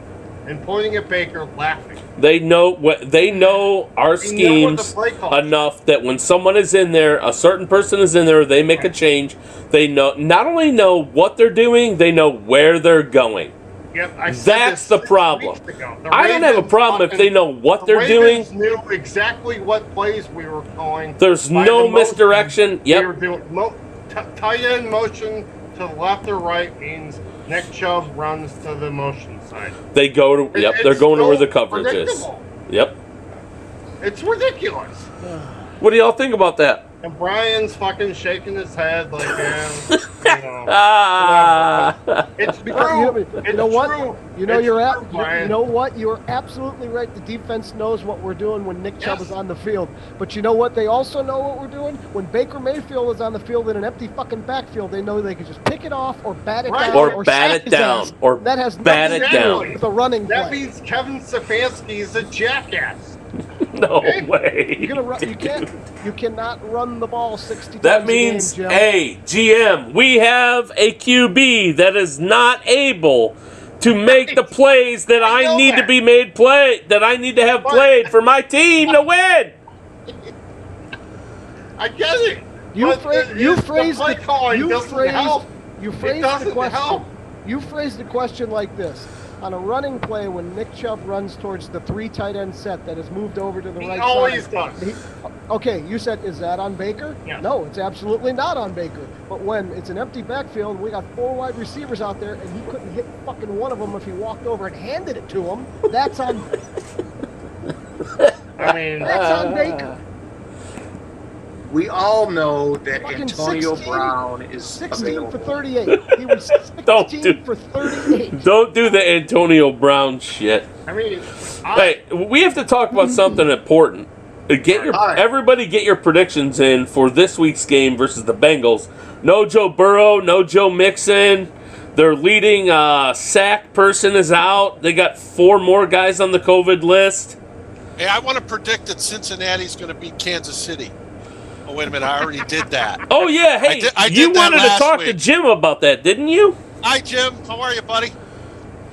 and pointing at Baker, laughing. They know our schemes enough that when someone is in there, a certain person is in there, they make a change. They not only know what they're doing, they know where they're going. Yep, that's the problem. I don't have a problem if they know what they're doing. Knew exactly what plays we were calling. There's no misdirection. Yep. We were doing tight end motion to the left or right means Nick Chubb runs to the motion side. They go to they're going to where the coverage is. Yep. It's ridiculous. What do y'all think about that? And Brian's fucking shaking his head like, it's true. You know what? You know what? You're absolutely right. The defense knows what we're doing when Nick Chubb is on the field. But you know what? They also know what we're doing when Baker Mayfield is on the field in an empty fucking backfield. They know they can just pick it off or bat it down or bat it down or that has bat it down with a running play. That means Kevin Stefanski is a jackass. No way. You cannot run the ball 60 times That means, a game, hey, GM, we have a QB that is not able to make the plays that I need to be made that I need to have played for my team to win. I get it. You phrased the question like this. On a running play, when Nick Chubb runs towards the 3 tight end set that has moved over to the right side. He always does. Okay, you said, is that on Baker? Yeah. No, it's absolutely not on Baker. But when it's an empty backfield, we got 4 wide receivers out there, and he couldn't hit fucking one of them if he walked over and handed it to him. That's on. That's on Baker. We all know that Fucking Antonio 16 Brown is 16 available. for 38. He was 16 for 38. Don't do the Antonio Brown shit. Hey, we have to talk about something important. Everybody get your predictions in for this week's game versus the Bengals. No Joe Burrow, no Joe Mixon. Their leading sack person is out. They got 4 more guys on the COVID list. Hey, I want to predict that Cincinnati's going to beat Kansas City. Oh, wait a minute. I already did that. Oh, yeah. Hey, you wanted to talk to Jim about that, didn't you? Hi, Jim. How are you, buddy?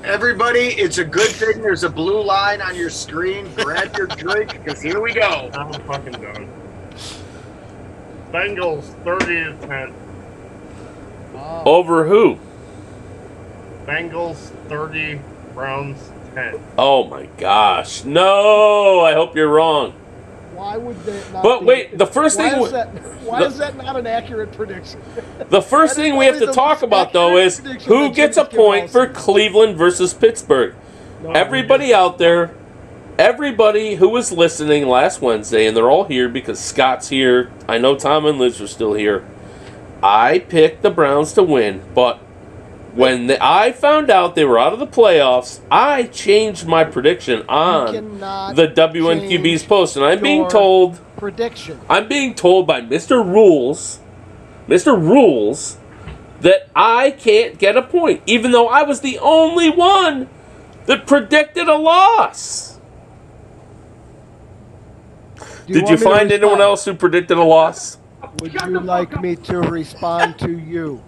Everybody, it's a good thing there's a blue line on your screen. Grab your drink, because here we go. I'm fucking done. Bengals 30-10. Over who? Bengals 30, Browns 10. Oh, my gosh. No, I hope you're wrong. Why would that not But be, wait, the first thing... Why is that not an accurate prediction? The first thing we have to talk about, though, is who gets a point for Cleveland versus Pittsburgh. Everybody out there, everybody who was listening last Wednesday, and they're all here because Scott's here. I know Tom and Liz are still here. I picked the Browns to win, but when I found out they were out of the playoffs, I changed my prediction on the WNQB's post, and I'm being told prediction. I'm being told by Mr. Rules, that I can't get a point, even though I was the only one that predicted a loss. Did you find anyone else who predicted a loss? Would you like me to respond to you?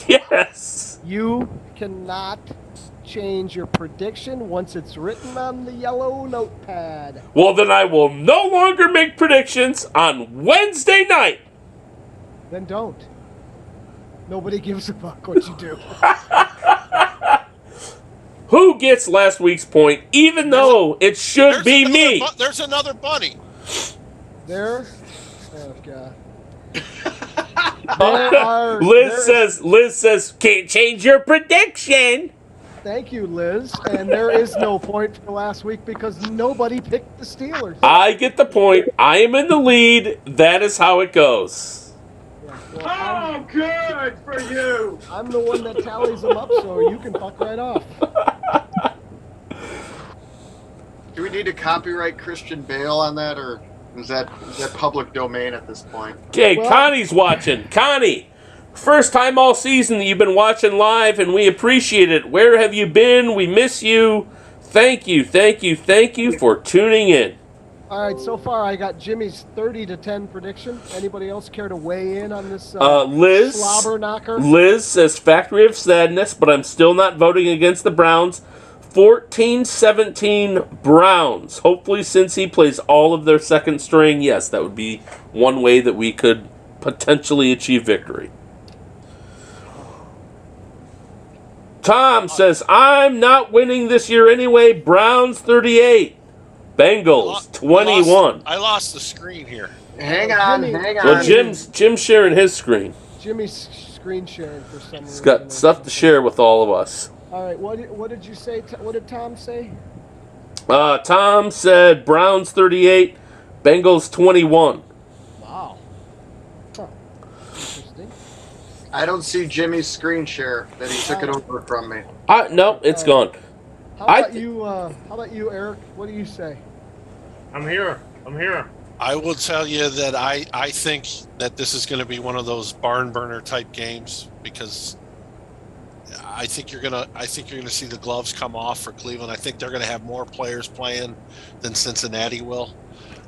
Yes. You cannot change your prediction once it's written on the yellow notepad. Well, then I will no longer make predictions on Wednesday night. Then don't. Nobody gives a fuck what you do. Who gets last week's point, even though it should be me? There's another bunny. There? Oh, God. Liz says, can't change your prediction. Thank you, Liz. And there is no point for last week because nobody picked the Steelers. I get the point. I am in the lead. That is how it goes. Yeah, well, good for you. I'm the one that tallies them up, so you can fuck right off. Do we need to copyright Christian Bale on that, or is that public domain at this point? Okay, well, Connie's watching. Connie, first time all season that you've been watching live, and we appreciate it. Where have you been? We miss you. Thank you for tuning in. All right, so far I got Jimmy's 30-10 prediction. Anybody else care to weigh in on this Liz, slobber knocker? Liz says Factory of Sadness, but I'm still not voting against the Browns. 14-17 Browns. Hopefully Cinci plays all of their second string. Yes, that would be one way that we could potentially achieve victory. Tom says, I'm not winning this year anyway. Browns 38. Bengals 21. I lost the screen here. Hang on. Well, Jim's sharing his screen. Jimmy's screen sharing for some reason. He's got stuff to share with all of us. All right, what did you say? What did Tom say? Tom said Browns 38, Bengals 21. Wow. Huh. Interesting. I don't see Jimmy's screen share that he took it over from me. No, it's gone. How about you, Eric? What do you say? I'm here. I will tell you that I think that this is going to be one of those barn burner type games because I think you're gonna see the gloves come off for Cleveland. I think they're gonna have more players playing than Cincinnati will.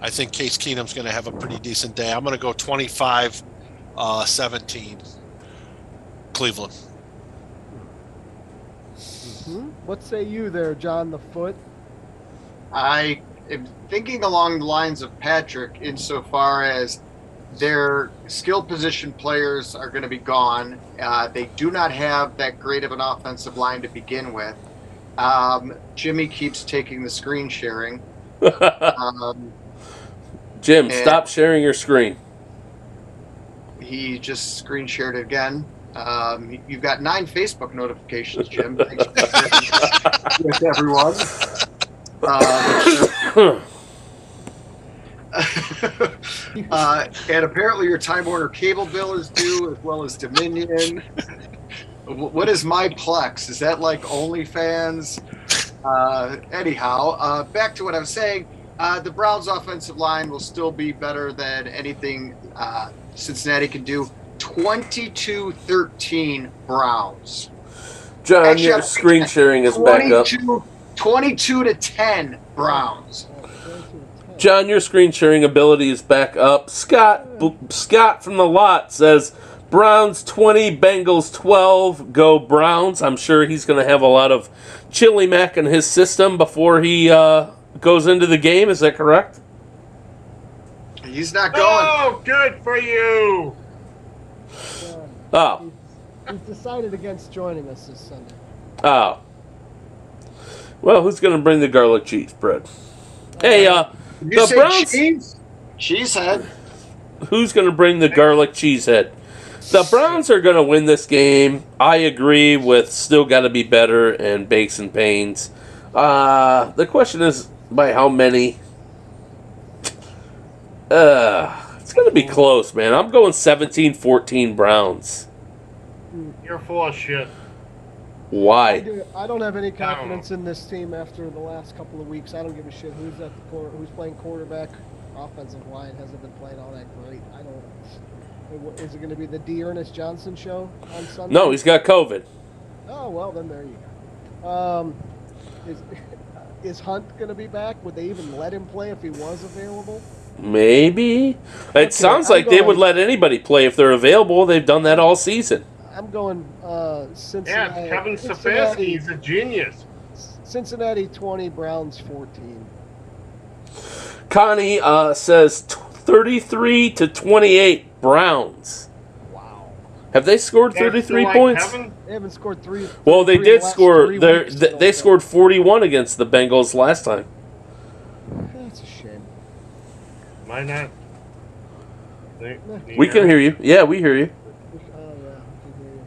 I think Case Keenum's gonna have a pretty decent day. I'm gonna go 25-17 Cleveland. Mm-hmm. What say you there, John the Foot? I am thinking along the lines of Patrick insofar as their skill position players are going to be gone. They do not have that great of an offensive line to begin with. Jimmy keeps taking the screen sharing. Jim, stop sharing your screen. He just screen shared it again. You've got 9 Facebook notifications, Jim. Thanks for sharing with everyone. And apparently your Time Warner cable bill is due, as well as Dominion. What is my Plex? Is that like OnlyFans? Anyhow, back to what I was saying. The Browns' offensive line will still be better than anything Cincinnati can do. 22-13 Browns. John, actually, your screen sharing is back up. 22-10 Browns. John, your screen sharing ability is back up. Scott from the lot says Browns 20, Bengals 12. Go Browns. I'm sure he's going to have a lot of chili mac in his system before he goes into the game. Is that correct? He's not going. Oh, good for you. Oh. He's decided against joining us this Sunday. Oh. Well, who's going to bring the garlic cheese bread? Hey, the Browns. Cheesehead. Who's going to bring the garlic cheesehead? The Browns are going to win this game. I agree with still got to be better and Bakes and Pains. The question is by how many? It's going to be close, man. I'm going 17-14 Browns. You're full of shit. Why? I don't have any confidence in this team after the last couple of weeks. I don't give a shit who's playing quarterback. Offensive line hasn't been playing all that great. I don't. Is it going to be the D. Ernest Johnson show on Sunday? No, he's got COVID. Oh well, then there you go. is Hunt going to be back? Would they even let him play if he was available? Maybe. It sounds like they would let anybody play if they're available. They've done that all season. I'm going Cincinnati. Yeah, Kevin Stefanski, he's a genius. Cincinnati 20, Browns 14. Connie says 33-28 Browns. Wow. Have they scored 33 points? Kevin? They haven't scored 3. Well, they did score. They so. scored 41 against the Bengals last time. That's a shame. Why not? We can hear you. Yeah, we hear you.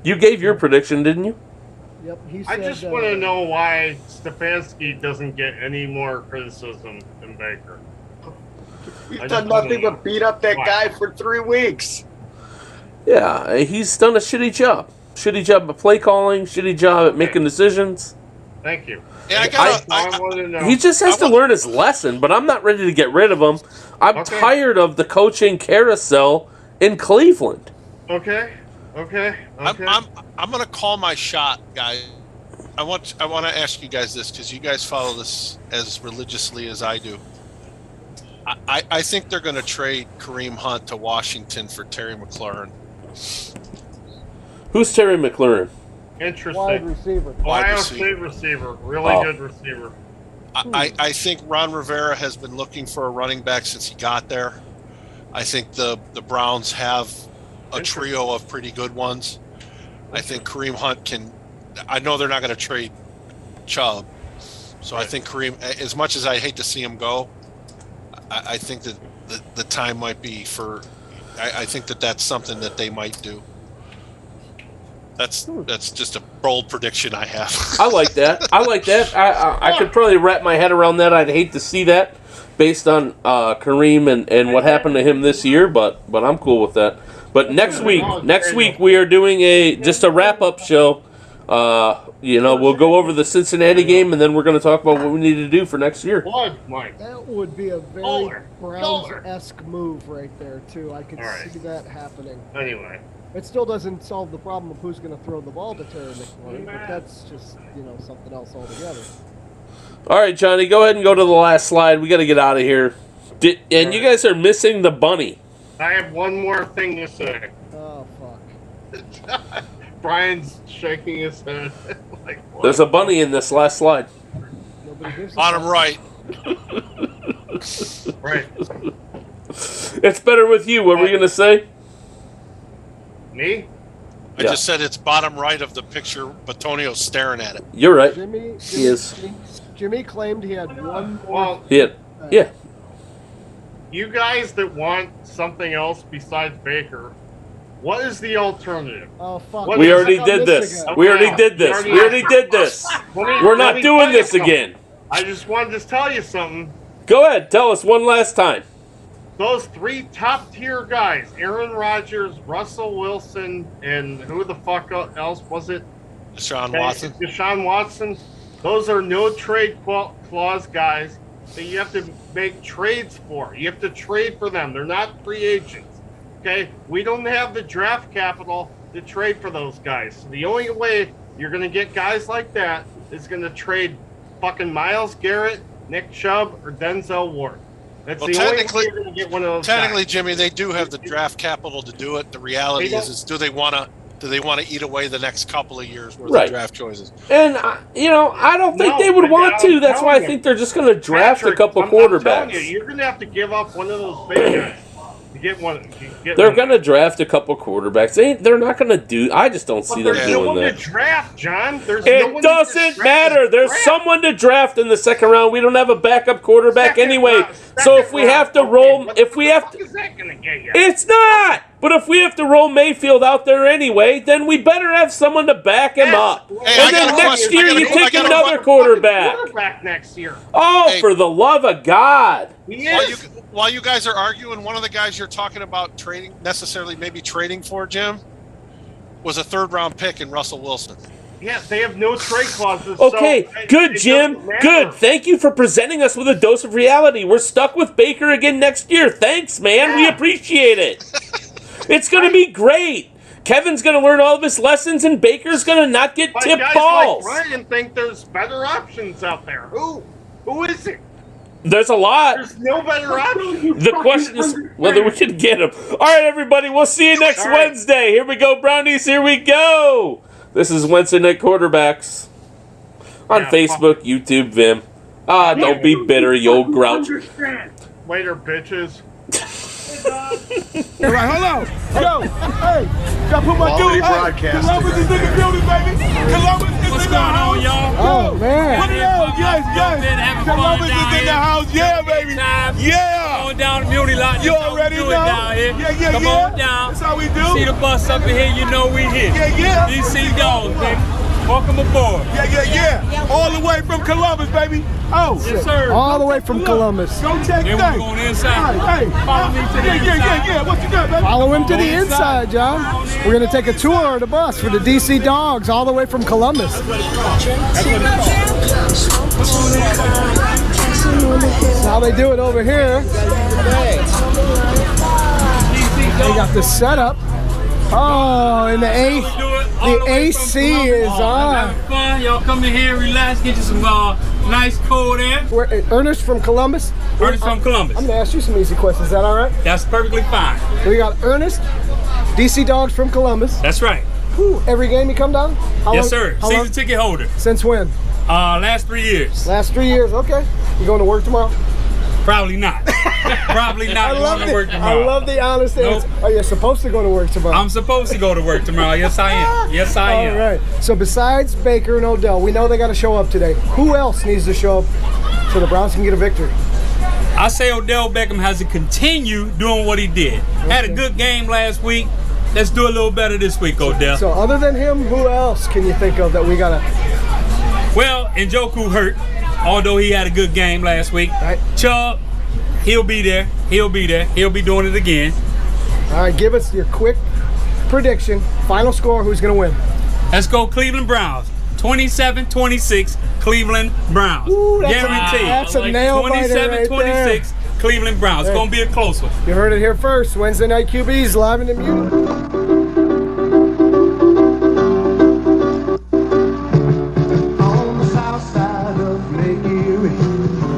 You gave your prediction, didn't you? Yep. He I said, just want to know why Stefanski doesn't get any more criticism than Baker. We've done nothing but beat up that guy for 3 weeks. Yeah, he's done a shitty job. Shitty job at play calling. Shitty job at making decisions. Thank you. Yeah, He just has to learn his lesson, but I'm not ready to get rid of him. I'm tired of the coaching carousel in Cleveland. Okay. I'm going to call my shot, guys. I want to ask you guys this because you guys follow this as religiously as I do. I think they're going to trade Kareem Hunt to Washington for Terry McLaurin. Who's Terry McLaurin? Interesting. Wide receiver. Ohio State receiver. Really good receiver. I think Ron Rivera has been looking for a running back since he got there. I think the Browns have a trio of pretty good ones. I think Kareem Hunt can. I know they're not going to trade Chubb, so I think Kareem. As much as I hate to see him go, I think that the time might be for. I think that's something that they might do. That's just a bold prediction I have. I like that. I could probably wrap my head around that. I'd hate to see that based on Kareem and what happened to him this year, but I'm cool with that. But next week we are doing just a wrap-up show. We'll go over the Cincinnati game, and then we're going to talk about what we need to do for next year. That would be a very Browns-esque move right there, too. I could see that happening. Anyway. It still doesn't solve the problem of who's going to throw the ball to Terry McLaurin, but that's just, something else altogether. All right, Johnny, go ahead and go to the last slide. We got to get out of here. You guys are missing the bunny. I have one more thing to say. Oh, fuck. Brian's shaking his head. There's a bunny in this last slide. Bottom right. Right. It's better with you. What were you going to say? Me? I just said it's bottom right of the picture. Batonio's staring at it. You're right. He is. Jimmy claimed he had one more. Well, yeah. You guys that want something else besides Baker, what is the alternative? Oh, fuck. We already did this. We already did this. We're not doing this again. I just wanted to tell you something. Go ahead. Tell us one last time. Those 3 top-tier guys, Aaron Rodgers, Russell Wilson, and who the fuck else was it? Deshaun Watson. Deshaun Watson. Those are no trade clause guys that you have to make trades for. You have to trade for them. They're not free agents. Okay? We don't have the draft capital to trade for those guys. So the only way you're going to get guys like that is going to trade fucking Myles Garrett, Nick Chubb, or Denzel Ward. That's the only way you're going to get one of those technically, guys. Jimmy, they do have the draft capital to do it. The reality is do they want to eat away the next couple of years worth of draft choices? And I don't think they would want to. That's why I think they're just going to draft a couple quarterbacks. You're going to have to give up one of those big guys to get one. They're going to draft a couple quarterbacks. They're not going to do. I just don't see them doing that. There's no one to draft, John. It doesn't matter. There's someone to draft in the second round. We don't have a backup quarterback anyway. So if we have to roll, if we have to, what is that going to get you? It's not. But if we have to roll Mayfield out there anyway, then we better have someone to back him up. And then next year you take another quarterback. Quarterback next year. Oh, for the love of God! While you guys are arguing, one of the guys you're talking about trading for, Jim, was a 3rd-round pick in Russell Wilson. Yeah, they have no trade clauses. Okay, good, Jim. Good. Thank you for presenting us with a dose of reality. We're stuck with Baker again next year. Thanks, man. We appreciate it. It's going to be great. Kevin's going to learn all of his lessons, and Baker's going to not get tipped balls. Like Ryan think there's better options out there. Who? Who is it? There's a lot. There's no better option. The question is whether we can get him. All right, everybody. We'll see you next Wednesday. Here we go, Brownies. Here we go. This is Wednesday Night Quarterbacks on Facebook, YouTube, Vim. Don't be bitter, you old grouch. Later, bitches. All right, hold on. Yo, hey, gotta put my dude. Hey, Columbus is in the building, baby. Columbus is What's in the going house. on, y'all? Oh, man. Put it out, yes. Columbus is in the house, yeah, baby. Yeah. Going down the Muni lot. You already know. Down here. Yeah. Come on down. That's how we do. See the bus up in here, you know we here. Yeah. DC Dogs, baby. Welcome aboard. Yeah. All the way from Columbus, baby. Oh, Yes, sir. All the way from Columbus. Go check Then that. we're going inside. Hey. Follow me to the inside. Yeah. What you got, baby? Follow him to the inside, John. We're going to take a tour of the bus for the DC Dogs all the way from Columbus. That's how they do it over here. They got the setup. Oh, and the AC is on. Having fun. Y'all come in here, relax, get you some nice cold air. Ernest from Columbus. Ernest from Columbus. I'm going to ask you some easy questions. Is that all right? That's perfectly fine. We got Ernest, DC Dogs from Columbus. That's right. Whew, every game you come down? Yes, sir. Season ticket holder. Since when? Last 3 years. Last 3 years. Okay. You going to work tomorrow? Probably not. Probably not going to work tomorrow. I love the honest answer. Nope. Oh, you're supposed to go to work tomorrow. I'm supposed to go to work tomorrow. Yes, I am. Yes, I am. All right. So besides Baker and Odell, we know they got to show up today. Who else needs to show up so the Browns can get a victory? I say Odell Beckham has to continue doing what he did. Okay. Had a good game last week. Let's do a little better this week, Odell. So other than him, who else can you think of that we got to... Well, Njoku hurt, although he had a good game last week. Right. Chubb, he'll be there. He'll be doing it again. All right, give us your quick prediction. Final score, who's going to win? Let's go Cleveland Browns. 27-26, Cleveland Browns. Ooh, Guaranteed. That's a nail-biter right 27-26, Cleveland Browns. It's going to be a close one. You heard it here first. Wednesday Night QBs live in the Muni.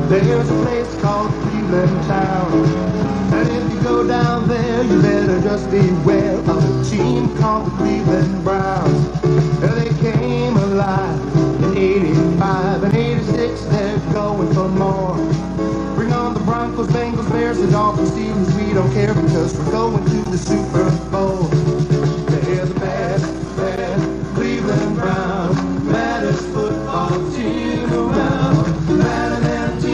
There's a place called Cleveland Town, and if you go down there, you better just beware of a team called the Cleveland Browns. They came alive in 85 and 86, they're going for more. Bring on the Broncos, Bengals, Bears, the Dolphins, Steelers, we don't care because we're going to the Super Bowl.